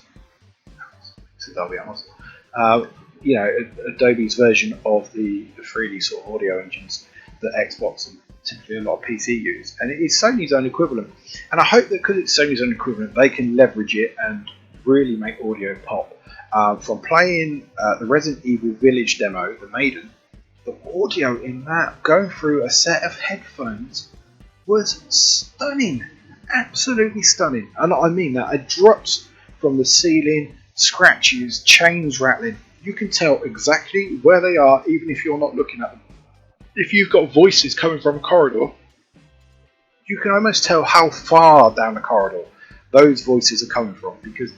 It's a Dolby Atmos. You know, Adobe's version of the 3D sort of audio engines that Xbox and typically a lot of PC use, and it is Sony's own equivalent. And I hope that because it's Sony's own equivalent, they can leverage it and really make audio pop. From playing the Resident Evil Village demo, the Maiden, the audio in that going through a set of headphones was stunning, absolutely stunning. And I mean that. It drops from the ceiling, scratches, chains rattling. You can tell exactly where they are, even if you're not looking at them. If you've got voices coming from a corridor, you can almost tell how far down the corridor those voices are coming from because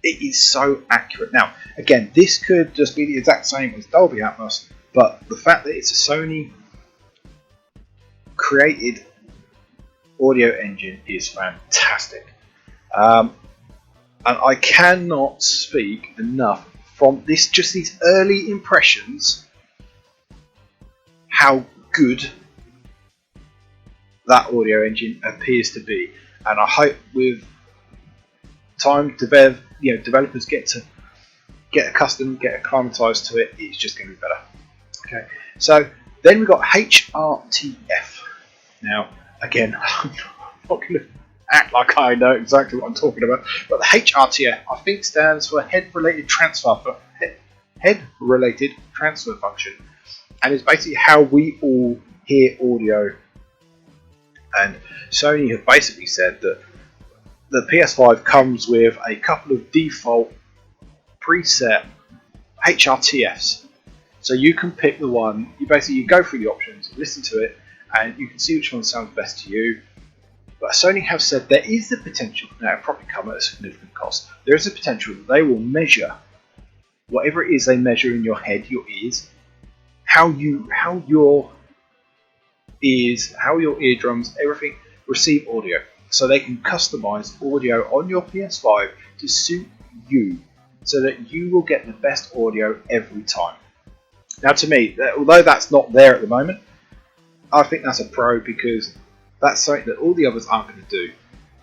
it is so accurate. Now, again, this could just be the exact same as Dolby Atmos, but the fact that it's a Sony created audio engine is fantastic. And I cannot speak enough from just these early impressions how good that audio engine appears to be, and I hope with time developers get accustomed, get acclimatized to it. It's just going to be better. Okay, so then we've got HRTF. Now, again, I'm not going to act like I know exactly what I'm talking about, but the HRTF I think stands for head-related transfer function, and it's basically how we all hear audio. And Sony have basically said that the PS5 comes with a couple of default preset HRTFs, so you can pick the one. You go through the options, listen to it, and you can see which one sounds best to you. But Sony have said there is the potential, now it probably come at a significant cost, there is a potential that they will measure whatever it is they measure in your head, your ears, how your eardrums, everything receive audio. So they can customize audio on your PS5 to suit you, so that you will get the best audio every time. Now, to me, although that's not there at the moment, I think that's a pro because that's something that all the others aren't going to do.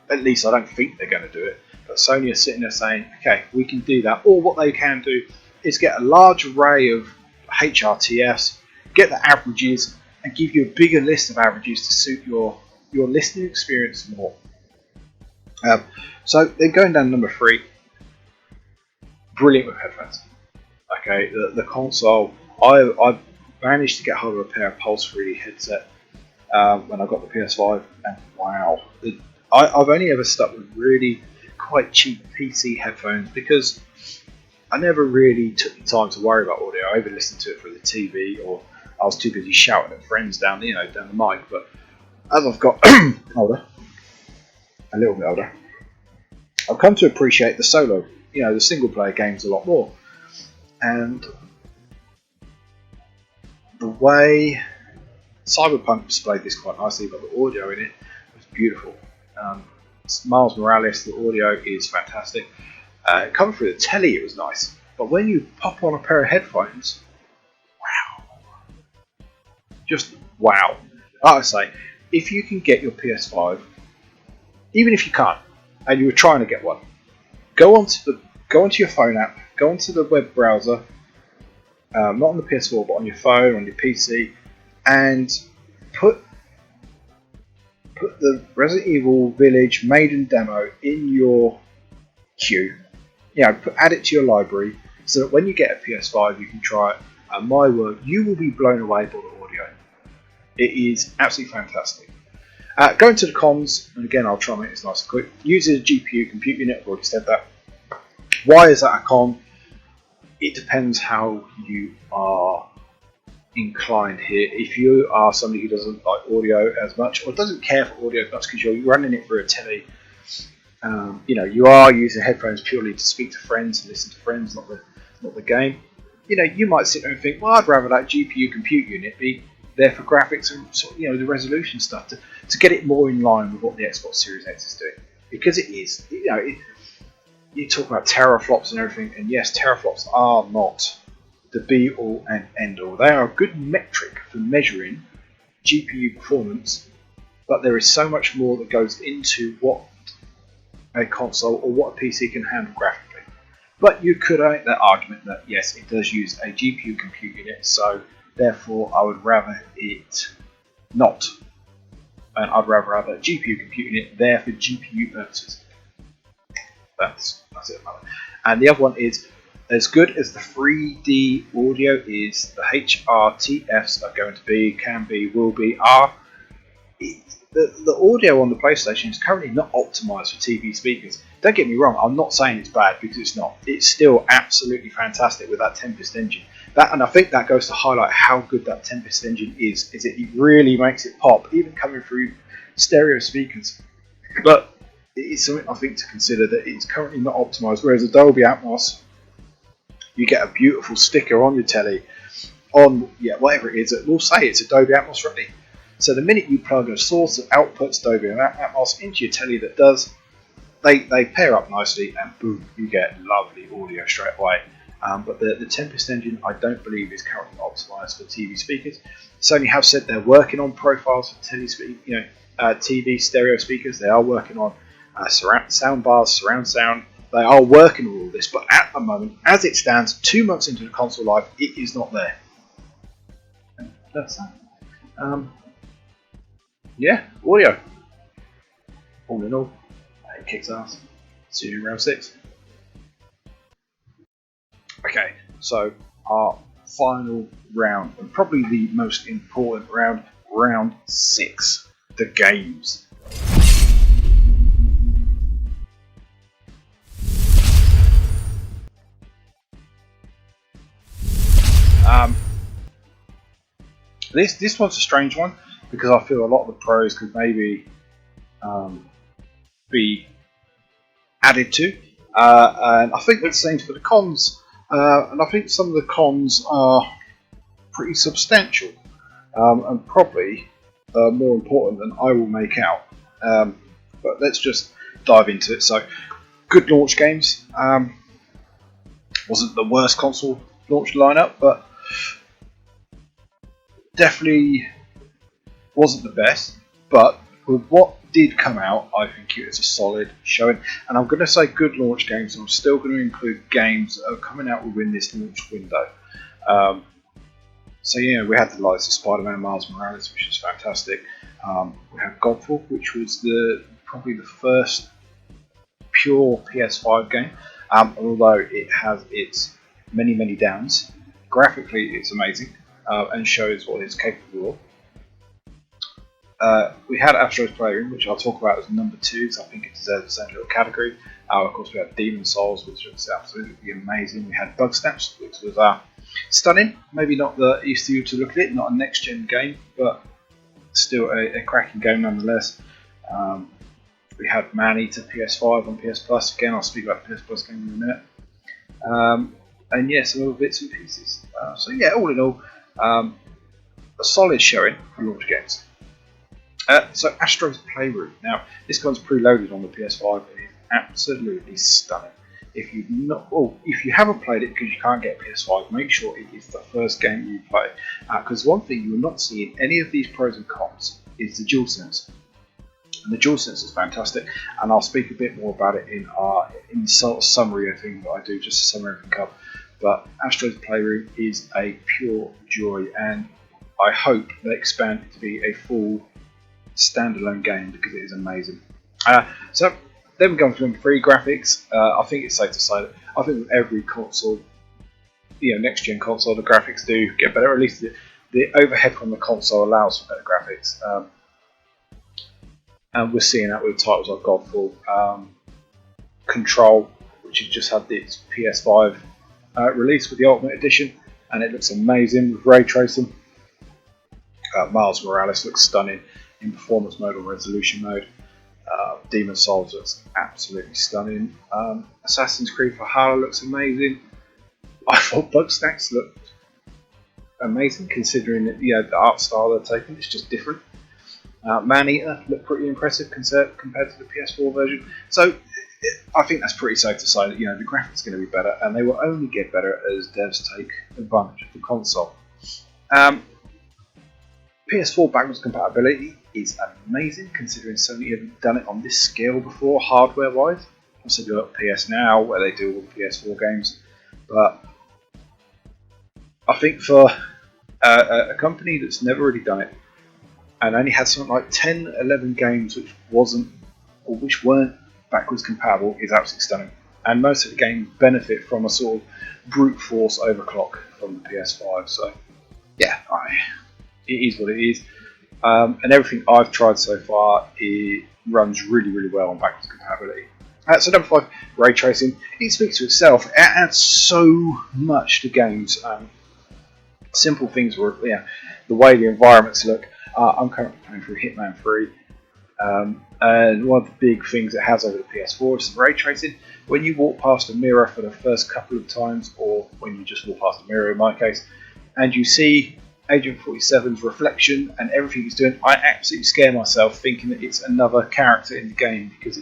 At least I don't think they're going to do it. But Sony are sitting there saying, okay, we can do that. Or what they can do is get a large array of HRTFs, get the averages, and give you a bigger list of averages to suit your listening experience more. So then going down number 3, brilliant with headphones. Okay, the console, I managed to get hold of a pair of Pulse 3D headset when I got the PS5, and wow, I've only ever stuck with really quite cheap PC headphones because I never really took the time to worry about audio. I either listened to it through the TV or I was too busy shouting at friends down the mic. But as I've got older, a little bit older, I've come to appreciate the the single player games a lot more. And the way Cyberpunk displayed this quite nicely, but the audio in it was beautiful. Miles Morales, the audio is fantastic. Coming through the telly, it was nice. But when you pop on a pair of headphones, wow. Just wow. Like I say, if you can get your PS5, even if you can't, and you were trying to get one, go onto your phone app, go onto the web browser, not on the PS4 but on your phone, on your PC, and put the Resident Evil Village Maiden demo in your queue. Add it to your library so that when you get a PS5 you can try it. and my word, you will be blown away by the audio. It is absolutely fantastic. Going to the cons, and again I'll try and make this nice and quick. Using a GPU compute unit, I've already said that. Why is that a con? It depends how you are inclined here. If you are somebody who doesn't like audio as much, or doesn't care for audio as much because you're running it through a telly, you are using headphones purely to speak to friends and listen to friends, not the game. You might sit there and think, well, I'd rather that GPU compute unit be there for graphics and the resolution stuff to get it more in line with what the Xbox Series X is doing, because it is. You talk about teraflops and everything, and yes, teraflops are not the be all and end all. They are a good metric for measuring GPU performance, but there is so much more that goes into what a console or what a PC can handle graphically. But you could make that argument that yes, it does use a GPU compute unit, so therefore I would rather it not, and I'd rather have a GPU compute unit there for GPU purposes. That's it. And the other one is, as good as the 3D audio is, the HRTFs are going to be, can be, will be, are. The audio on the PlayStation is currently not optimized for TV speakers. Don't get me wrong, I'm not saying it's bad, because it's not. It's still absolutely fantastic with that Tempest engine. And I think that goes to highlight how good that Tempest engine is it really makes it pop, even coming through stereo speakers. But it is something I think to consider, that it's currently not optimized, whereas a Dolby Atmos, you get a beautiful sticker on your telly, on whatever it is, it will say it's a Dolby Atmos ready. So the minute you plug a source that outputs Dolby Atmos into your telly that does, they pair up nicely, and boom, you get lovely audio straight away. But the Tempest engine, I don't believe, is currently optimized for TV speakers. Sony have said they're working on profiles for TV stereo speakers. They are working on surround sound bars, surround sound. They are working on all this, but at the moment, as it stands, 2 months into the console life, it is not there. That's that. Audio. All in all, it kicks ass. See you in round 6. Okay, so our final round, and probably the most important round, round 6, the games. This one's a strange one, because I feel a lot of the pros could maybe be added to, and I think that's the same for the cons, and I think some of the cons are pretty substantial, and probably more important than I will make out, but let's just dive into it. So, good launch games. Wasn't the worst console launch lineup, but definitely wasn't the best. But with what did come out, I think it was a solid showing. And I'm going to say good launch games, and I'm still going to include games that are coming out within this launch window. So we had the likes of Spider-Man Miles Morales, which is fantastic. We had Godfall, which was probably the first pure PS5 game, although it has its many downs. Graphically, it's amazing, and shows what it's capable of. We had Astro's Playroom, which I'll talk about as number 2, because I think it deserves its own little category. Of course, we had Demon's Souls, which was absolutely amazing. We had Bug Snaps, which was stunning. Maybe not the easiest you to look at it, not a next-gen game, but still a cracking game nonetheless. We had Maneater PS5 on PS Plus. Again, I'll speak about the PS Plus game in a minute. And some other bits and pieces. All in all, a solid showing for launch games. So Astro's Playroom. Now, this one's preloaded on the PS5 and is absolutely stunning. If you haven't played it because you can't get a PS5, make sure it is the first game you play. Because one thing you will not see in any of these pros and cons is the DualSense. And the DualSense is fantastic, and I'll speak a bit more about it in the sort of summary of things that I do, just a summary of the cup. But Astro's Playroom is a pure joy, and I hope they expand it to be a full standalone game, because it is amazing. So then we go on to number 3, graphics. I think it's safe to say that I think with every console next gen console, the graphics do get better. At least the overhead from the console allows for better graphics. And we're seeing that with titles like Godfall, Control, which has just had its PS5 release with the Ultimate Edition, and it looks amazing with ray tracing. Miles Morales looks stunning in performance mode or resolution mode. Demon's Souls looks absolutely stunning. Assassin's Creed Valhalla looks amazing. I thought Bugsnax looked amazing considering that the art style they're taking is just different. Maneater looked pretty impressive compared to the PS4 version. So I think that's pretty safe to say that the graphics are going to be better, and they will only get better as devs take advantage of the console. PS4 backwards compatibility is amazing considering Sony haven't done it on this scale before, hardware-wise. Also, do it PS Now where they do all the PS4 games, but I think for a company that's never really done it and only had something like 10, 11 games which weren't backwards compatible is absolutely stunning. And most of the games benefit from a sort of brute force overclock from the PS5. So yeah, it is what it is. And everything I've tried so far, it runs really, really well on backwards compatibility. So number 5, ray tracing. It speaks for itself. It adds so much to games. Simple things were, the way the environments look. I'm currently playing through Hitman 3. And one of the big things it has over the PS4 is the ray tracing. When you walk past a mirror for the first couple of times, or when you just walk past a mirror in my case, and you see Agent 47's reflection and everything he's doing, I absolutely scare myself thinking that it's another character in the game because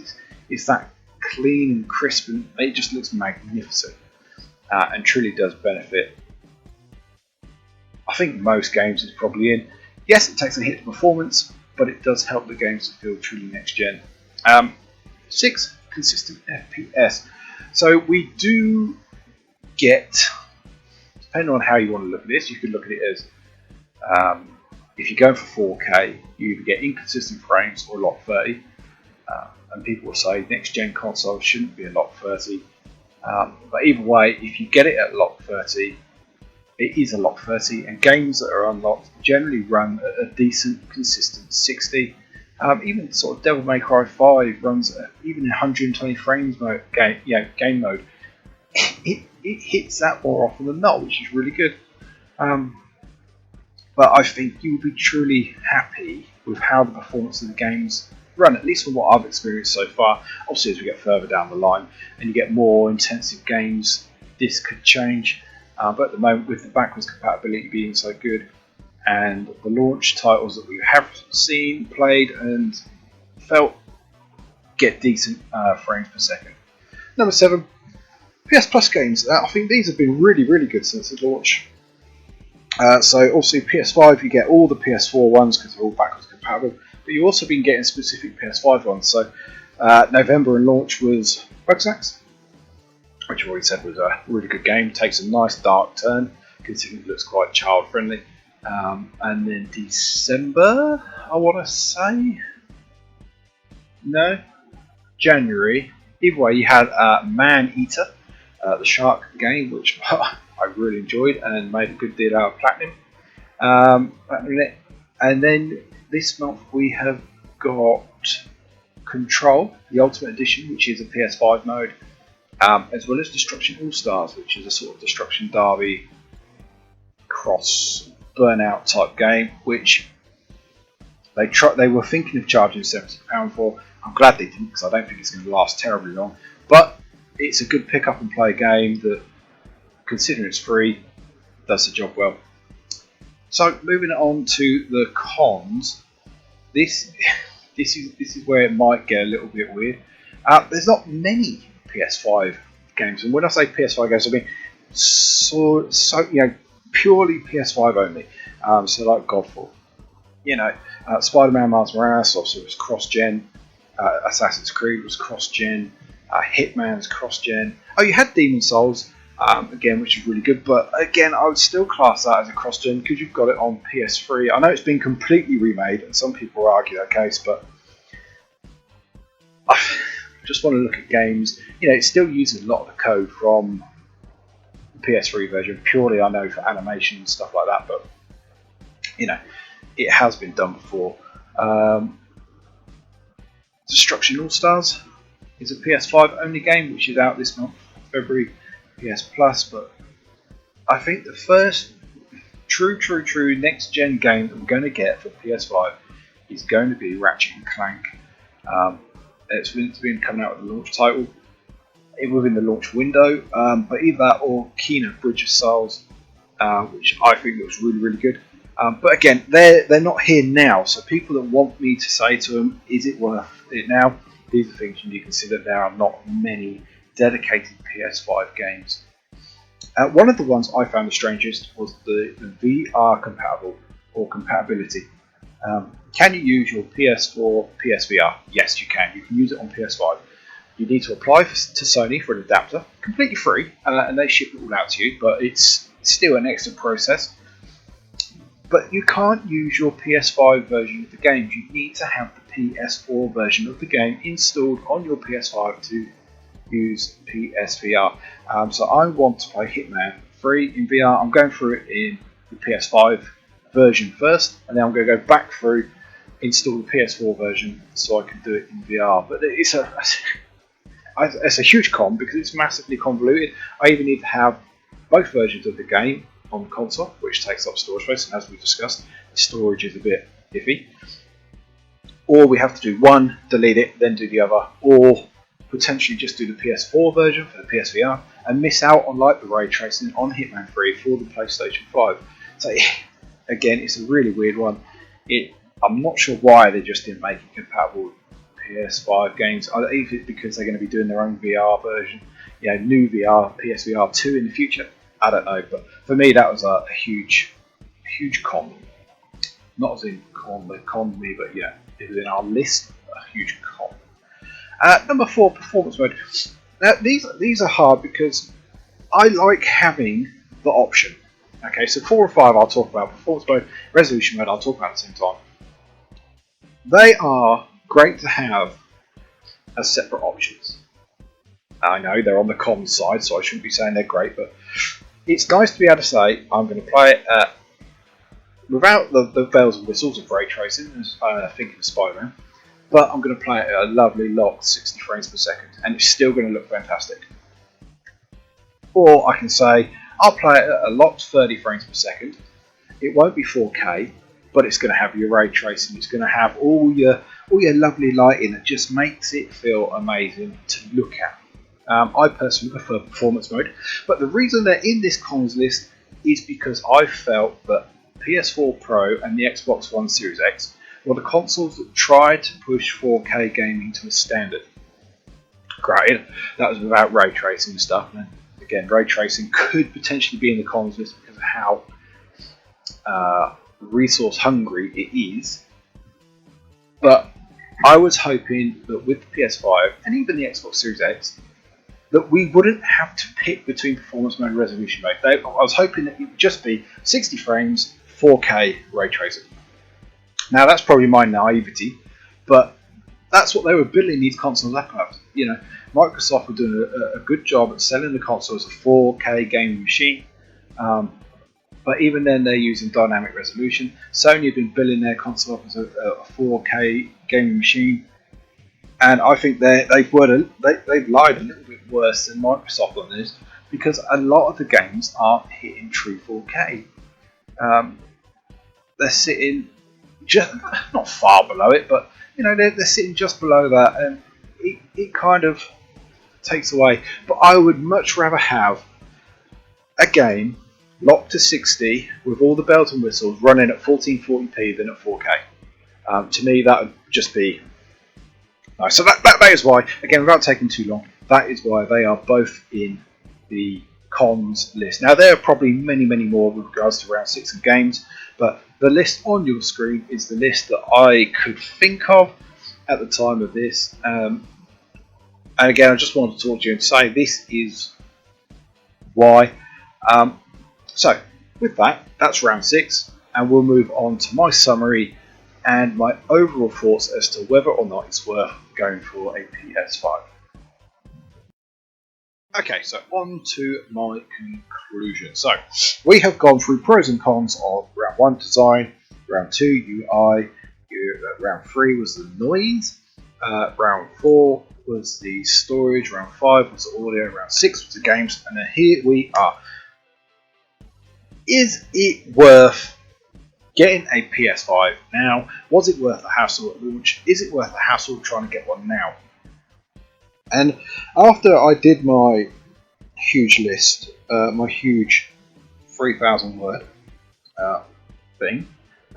it's that clean and crisp and it just looks magnificent and truly does benefit. I think most games is probably in. Yes, it takes a hit to performance, but it does help the games to feel truly next gen. 6, consistent FPS. So we do get, depending on how you want to look at this, you could look at it as if you go for 4K, you either get inconsistent frames or lock 30. And people will say next gen consoles shouldn't be a lock 30. But either way, if you get it at lock 30, it is a lock 30, and games that are unlocked generally run at a decent, consistent 60. Even sort of Devil May Cry 5 runs at even 120 frames game mode. It hits that more often than not, which is really good. But I think you'll be truly happy with how the performance of the games run, at least from what I've experienced so far. Obviously, as we get further down the line and you get more intensive games, this could change. But at the moment, with the backwards compatibility being so good and the launch titles that we have seen, played, and felt get decent frames per second. Number 7, PS Plus games. I think these have been really, really good since the launch. So obviously PS5, you get all the PS4 ones because they're all backwards compatible, but you've also been getting specific PS5 ones. So November and launch was Bugsnax, which I've already said was a really good game. Takes a nice dark turn, considering it looks quite child friendly. And then December, I want to say, no, January. Either way, you had Maneater, the shark game, which I really enjoyed and made a good deal out of platinum. And then this month we have got Control, the Ultimate Edition, which is a PS5 mode, as well as Destruction All Stars, which is a sort of Destruction Derby cross Burnout type game, which they were thinking of charging £70 for. I'm glad they didn't, because I don't think it's going to last terribly long. But it's a good pick up and play game that, considering it's free, does the job well. So moving on to the cons, this is where it might get a little bit weird. There's not many PS5 games, and when I say PS5 games, I mean purely PS5 only. So like Godfall, Spider-Man Miles Morales obviously was cross-gen. Assassin's Creed was cross-gen. Hitman's cross-gen. Oh, you had Demon's Souls. Again, which is really good, but again, I would still class that as a cross-gen because you've got it on PS3. I know it's been completely remade, and some people argue that case, but I just want to look at games. It still uses a lot of the code from PS3 version, purely I know for animation and stuff like that, but you know, it has been done before. Destruction All Stars is a PS5 only game, which is out this month, February, PS Plus. But I think the first true next gen game that we're going to get for PS5 is going to be Ratchet and Clank. It's been coming out with the launch title within the launch window, but either that or Kena Bridge of Souls, which I think looks really good. But again, they're not here now, so people that want me to say to them, is it worth it now? These are things you need to consider. There are not many dedicated PS5 games. One of the ones I found the strangest was the VR compatibility. Can you use your PS4 PSVR? Yes, you can. You can use it on PS5. You need to apply to Sony for an adapter, completely free, and they ship it all out to you, but it's still an extra process. But you can't use your PS5 version of the game. You need to have the PS4 version of the game installed on your PS5 to use PSVR. So I want to play Hitman free in VR. I'm going through it in the PS5 version first, and then I'm going to go back through, install the PS4 version so I can do it in VR. But it's a huge con because it's massively convoluted. I even need to have both versions of the game on the console, which takes up storage space, and as we discussed, the storage is a bit iffy. Or we have to do one, delete it, then do the other, or potentially just do the PS4 version for the PSVR and miss out on like the ray tracing on Hitman 3 for the PlayStation 5. So again, it's a really weird one. I'm not sure why they just didn't make it compatible with PS5 games. Either it's because they're going to be doing their own VR version, new VR, PSVR 2 in the future. I don't know, but for me that was a huge con. Not as in con to me, but it was in our list, a huge con. Number 4, performance mode. Now these are hard because I like having the option. Okay, so 4 and 5 I'll talk about. Performance mode, resolution mode I'll talk about at the same time. They are great to have as separate options. I know they're on the con side, so I shouldn't be saying they're great, but it's nice to be able to say I'm going to play it without the bells and whistles of ray tracing, as I think of Spider-Man, but I'm going to play it at a lovely locked 60 frames per second, and it's still going to look fantastic. Or I can say I'll play it at a locked 30 frames per second. It won't be 4K, but it's going to have your ray tracing. It's going to have all your lovely lighting that just makes it feel amazing to look at. I personally prefer performance mode, but the reason they're in this cons list is because I felt that PS4 Pro and the Xbox One Series X were the consoles that tried to push 4K gaming to a standard. Granted, that was without ray tracing and stuff, and again, ray tracing could potentially be in the cons list because of how resource hungry it is, but I was hoping that with the PS5 and even the Xbox Series X that we wouldn't have to pick between performance mode and resolution mode. I was hoping that it would just be 60 frames, 4K ray tracing. Now that's probably my naivety, but that's what they were building these consoles up at. Microsoft were doing a good job at selling the console as a 4K gaming machine, but even then they're using dynamic resolution. Sony have been building their console up as a 4K gaming machine, and I think they've lied a little bit worse than Microsoft on this, because a lot of the games aren't hitting true 4K. They're sitting just not far below it, but they're sitting just below that, and it kind of takes away. But I would much rather have a game locked to 60 with all the bells and whistles running at 1440p than at 4K. To me, that would just be nice. So that is why, again, without taking too long, that is why they are both in the cons list. Now, there are probably many more with regards to round 6 of games, but the list on your screen is the list that I could think of at the time of this. And again, I just wanted to talk to you and say this is why. So, with that, that's round 6, and we'll move on to my summary and my overall thoughts as to whether or not it's worth going for a PS5. Okay, so on to my conclusion. So we have gone through pros and cons of round 1 design, round 2 UI, round 3 was the noise, round 4 was the storage, round 5 was the audio, round 6 was the games, and then here we are. Is it worth getting a PS5 now? Was it worth the hassle at launch? Is it worth the hassle trying to get one now? And after I did my huge list, my huge 3,000 word thing,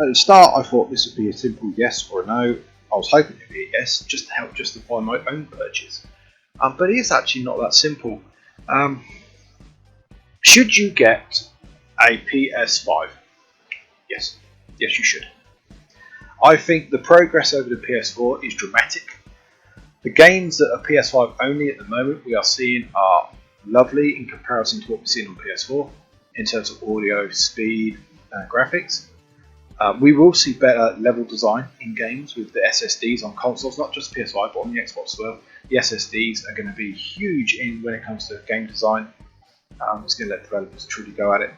at the start I thought this would be a simple yes or a no. I was hoping it would be a yes, just to help justify my own purchase. But it is actually not that simple. Should you get a PS5? Yes. Yes, you should. I think the progress over the PS4 is dramatic. The games that are PS5 only at the moment we are seeing are lovely in comparison to what we've seen on PS4 in terms of audio, speed, and graphics. We will see better level design in games with the SSDs on consoles, not just PS5 but on the Xbox as well. The SSDs are going to be huge in when it comes to game design. It's going to let developers truly go at it.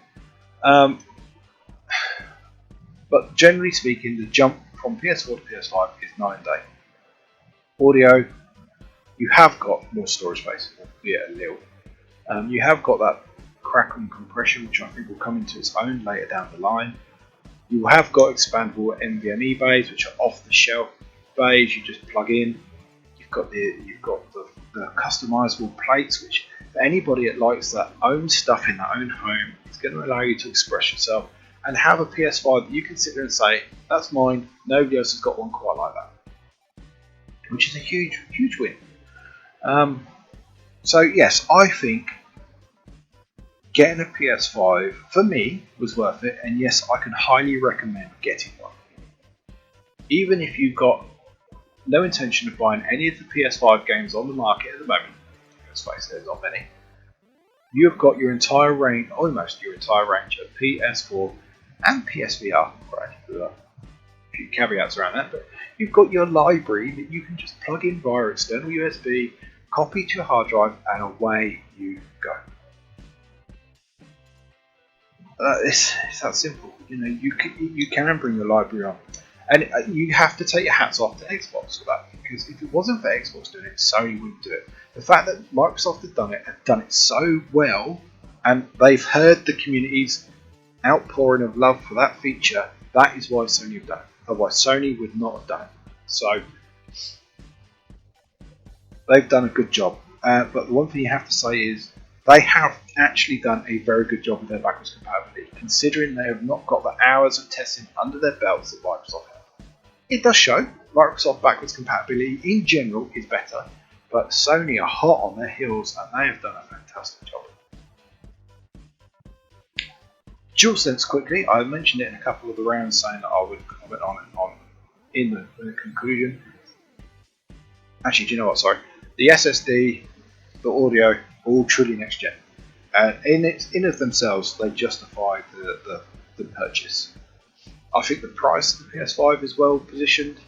But generally speaking, the jump from PS4 to PS5 is night and day. Audio, you have got more storage space, albeit a little. You have got that crackle and compression, which I think will come into its own later down the line. You have got expandable NVMe bays, which are off-the-shelf bays. You just plug in. You've got the customizable plates, which for anybody that likes their own stuff in their own home, it's going to allow you to express yourself and have a PS5 that you can sit there and say, that's mine, nobody else has got one quite like that. Which is a huge, huge win. So yes, I think getting a PS5, for me, was worth it, and yes, I can highly recommend getting one. Even if you've got no intention of buying any of the PS5 games on the market at the moment, let's face it, there's not many, you've got your entire range, almost your entire range of PS4 and PSVR, right? A few caveats around that, but you've got your library that you can just plug in via external USB, copy to your hard drive, and away you go. It's that simple. You know, you can bring your library on, and you have to take your hats off to Xbox for that, because if it wasn't for Xbox doing it, Sony wouldn't do it. The fact that Microsoft have done it so well, and they've heard the community's outpouring of love for that feature, that is why Sony have done it. Otherwise, Sony would not have done it. So they've done a good job. But the one thing you have to say is they have actually done a very good job with their backwards compatibility, considering they have not got the hours of testing under their belts that Microsoft have. It does show Microsoft backwards compatibility in general is better, but Sony are hot on their heels and they have done a fantastic job. DualSense, quickly, I mentioned it in a couple of the rounds saying that I would comment on it in the conclusion. Actually, do you know what? Sorry. The SSD, the audio, all truly next gen. And in of themselves, they justify the purchase. I think the price of the PS5 is well positioned,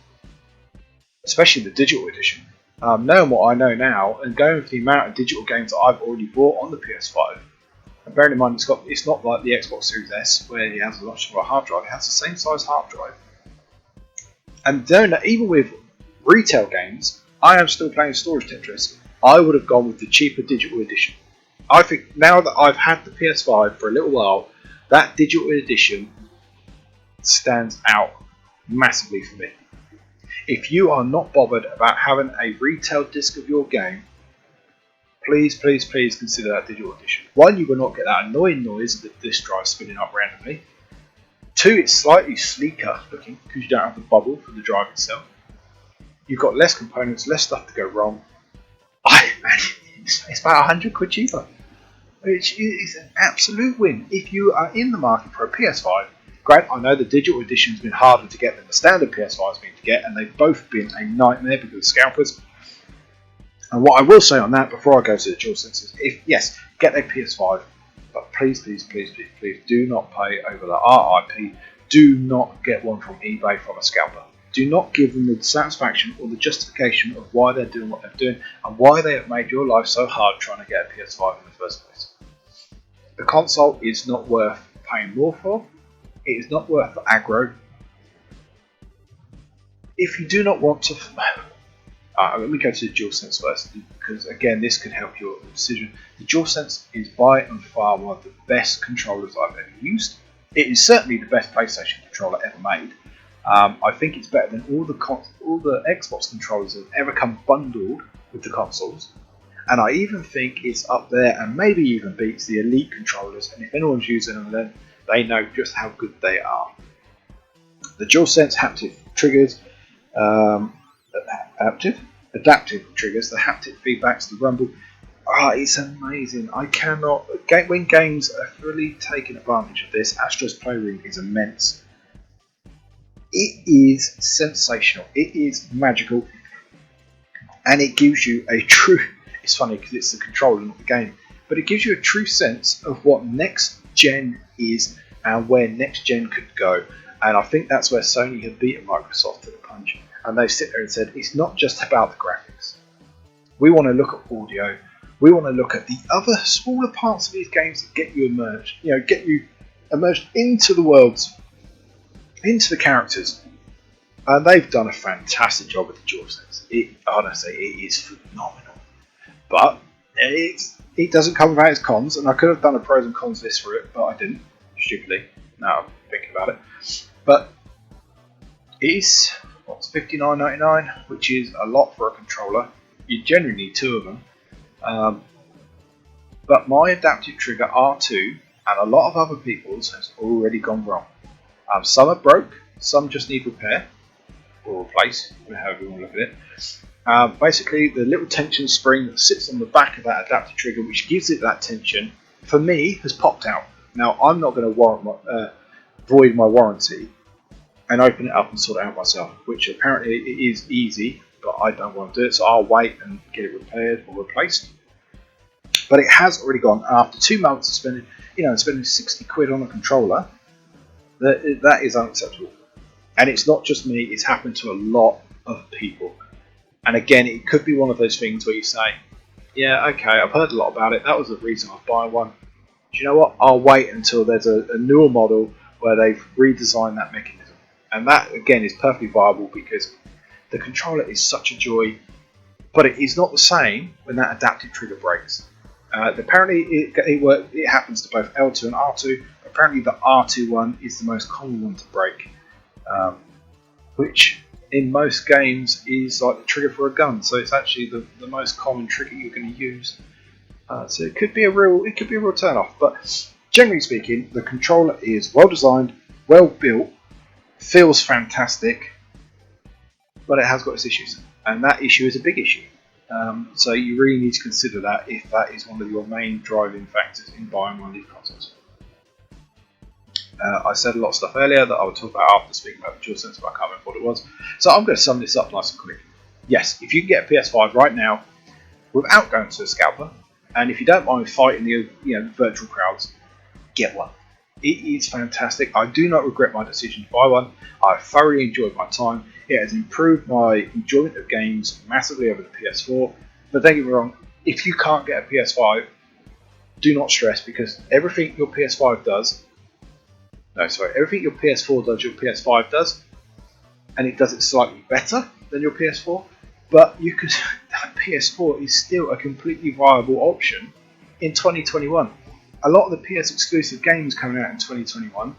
especially the digital edition. Knowing what I know now, and going with the amount of digital games that I've already bought on the PS5, and bearing in mind it's not like the Xbox Series S where it has a much smaller hard drive. It has the same size hard drive. And even with retail games, I am still playing Storage Tetris. I would have gone with the cheaper digital edition. I think now that I've had the PS5 for a little while, that digital edition stands out massively for me. If you are not bothered about having a retail disc of your game, please consider that digital edition. One, you will not get that annoying noise of the disc drive spinning up randomly. Two, it's slightly sleeker looking because you don't have the bubble for the drive itself. You've got less components, less stuff to go wrong. It's about £100 cheaper, which is an absolute win. If you are in the market for a PS5, great, I know the digital edition has been harder to get than the standard PS5 has been to get, and they've both been a nightmare because of scalpers. And what I will say on that before I go to the DualSense is, get a PS5, but please do not pay over the RIP. Do not get one from eBay from a scalper. Do not give them the satisfaction or the justification of why they're doing what they're doing and why they have made your life so hard trying to get a PS5 in the first place. The console is not worth paying more for. It is not worth the aggro. If you do not want to... let me go to the DualSense first, because again this could help your decision. The DualSense is by and far one of the best controllers I've ever used. It is certainly the best PlayStation controller ever made. I think it's better than all the Xbox controllers that have ever come bundled with the consoles. And I even think it's up there and maybe even beats the Elite controllers. And if anyone's using them, then they know just how good they are. The DualSense haptic triggers, adaptive triggers, the haptic feedbacks, the rumble. It's amazing. I cannot. When games are fully taking advantage of this, Astro's Playroom is immense. It is sensational. It is magical, and it gives you a true. It's funny because it's the controller, not the game, but it gives you a true sense of what next gen is and where next gen could go. And I think that's where Sony have beaten Microsoft to the punch. And they've sit there and said, it's not just about the graphics. We want to look at audio. We want to look at the other smaller parts of these games that get you immersed. Get you immersed into the worlds, into the characters. And they've done a fantastic job with the DualSense. Honestly, it is phenomenal. But it doesn't come without its cons. And I could have done a pros and cons list for it, but I didn't, stupidly. Now I'm thinking about it. But it is... What's $59.99, which is a lot for a controller. You generally need two of them. But my adaptive trigger R2 and a lot of other people's has already gone wrong. Some are broke, some just need repair or replace, however you want to look at it. Basically, the little tension spring that sits on the back of that adaptive trigger, which gives it that tension, for me, has popped out. Now, I'm not going to void my warranty and open it up and sort it out myself, which apparently it is easy, but I don't want to do it, so I'll wait and get it repaired or replaced. But it has already gone. After 2 months of spending 60 quid on a controller, that is unacceptable. And it's not just me, it's happened to a lot of people. And again, it could be one of those things where you say, yeah, okay, I've heard a lot about it, that was the reason I was buying one. Do you know what? I'll wait until there's a newer model where they've redesigned that mechanism. And that, again, is perfectly viable because the controller is such a joy, but it is not the same when that adaptive trigger breaks. Apparently, it happens to both L2 and R2. Apparently, the R2 one is the most common one to break, which in most games is like the trigger for a gun. So it's actually the most common trigger you're going to use. So it could be a real turn off. But generally speaking, the controller is well designed, well built. Feels fantastic, but it has got its issues, and that issue is a big issue. So you really need to consider that if that is one of your main driving factors in buying one of these consoles. I said a lot of stuff earlier that I would talk about after speaking about the DualSense, but I can't remember what it was. So I'm going to sum this up nice and quick. Yes, if you can get a PS5 right now without going to a scalper, and if you don't mind fighting the virtual crowds, get one. It is fantastic. I do not regret my decision to buy one. I've thoroughly enjoyed my time. It has improved my enjoyment of games massively over the PS4. But don't get me wrong, if you can't get a PS5, do not stress, because everything your PS4 does, your PS5 does, and it does it slightly better than your PS4. But that PS4 is still a completely viable option in 2021. A lot of the PS exclusive games coming out in 2021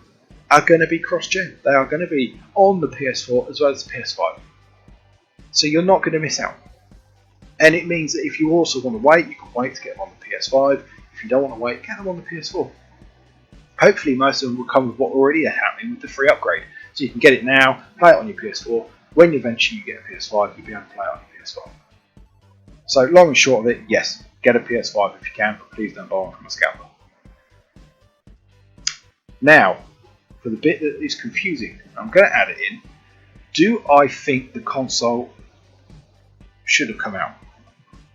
are going to be cross-gen. They are going to be on the PS4 as well as the PS5. So you're not going to miss out. And it means that if you also want to wait, you can wait to get them on the PS5. If you don't want to wait, get them on the PS4. Hopefully most of them will come with what already are happening with the free upgrade. So you can get it now, play it on your PS4. When eventually you get a PS5, you'll be able to play it on your PS5. So long and short of it, yes, get a PS5 if you can, but please don't buy one from a scalper. Now, for the bit that is confusing, I'm going to add it in. Do I think the console should have come out?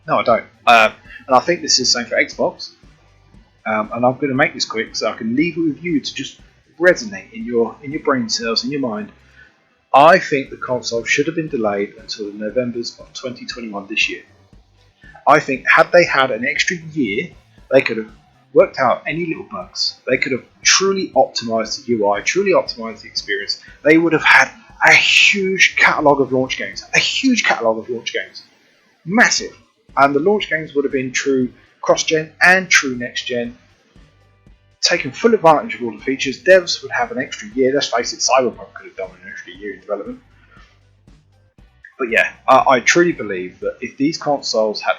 No, I don't. And I think this is the same for Xbox. And I'm going to make this quick so I can leave it with you to just resonate in your brain cells, in your mind. I think the console should have been delayed until the Novembers of 2021 this year. I think had they had an extra year, they could have worked out any little bugs. They could have truly optimized the UI, truly optimized the experience. They would have had a huge catalogue of launch games. A huge catalogue of launch games. Massive. And the launch games would have been true cross-gen and true next-gen. Taken full advantage of all the features. Devs would have an extra year. Let's face it, Cyberpunk could have done an extra year in development. But yeah, I truly believe that if these consoles had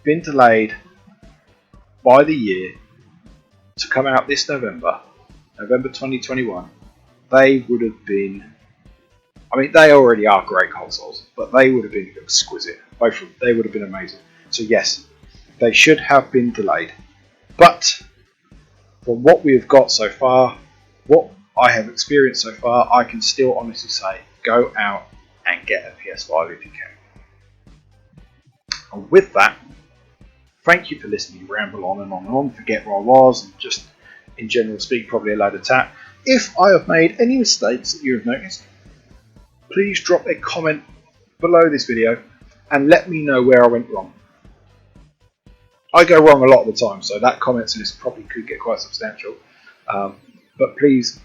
been delayed by the year to come out this November 2021, they would have been, I mean, they already are great consoles, but they would have been exquisite. Both of them, they would have been amazing. So yes, they should have been delayed. But from what we have got so far, what I have experienced so far, I can still honestly say, go out and get a PS5 if you can. And with that, thank you for listening, ramble on and on and on, forget where I was, and just in general speak, probably a load of tat. If I have made any mistakes that you have noticed, please drop a comment below this video and let me know where I went wrong. I go wrong a lot of the time, so that comments list probably could get quite substantial. But please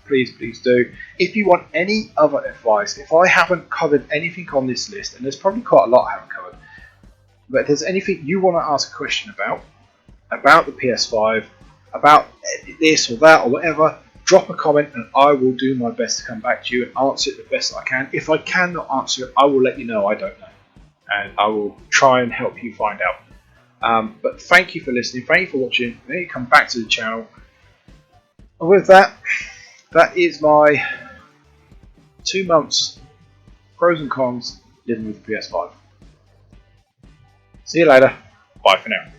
do. If you want any other advice, if I haven't covered anything on this list, and there's probably quite a lot I haven't covered, but if there's anything you want to ask a question about the PS5, about this or that or whatever, drop a comment and I will do my best to come back to you and answer it the best I can. If I cannot answer it, I will let you know I don't know. And I will try and help you find out. But thank you for listening, thank you for watching. Then you come back to the channel. And with that, that is my 2 months pros and cons living with the PS5. See you later. Bye for now.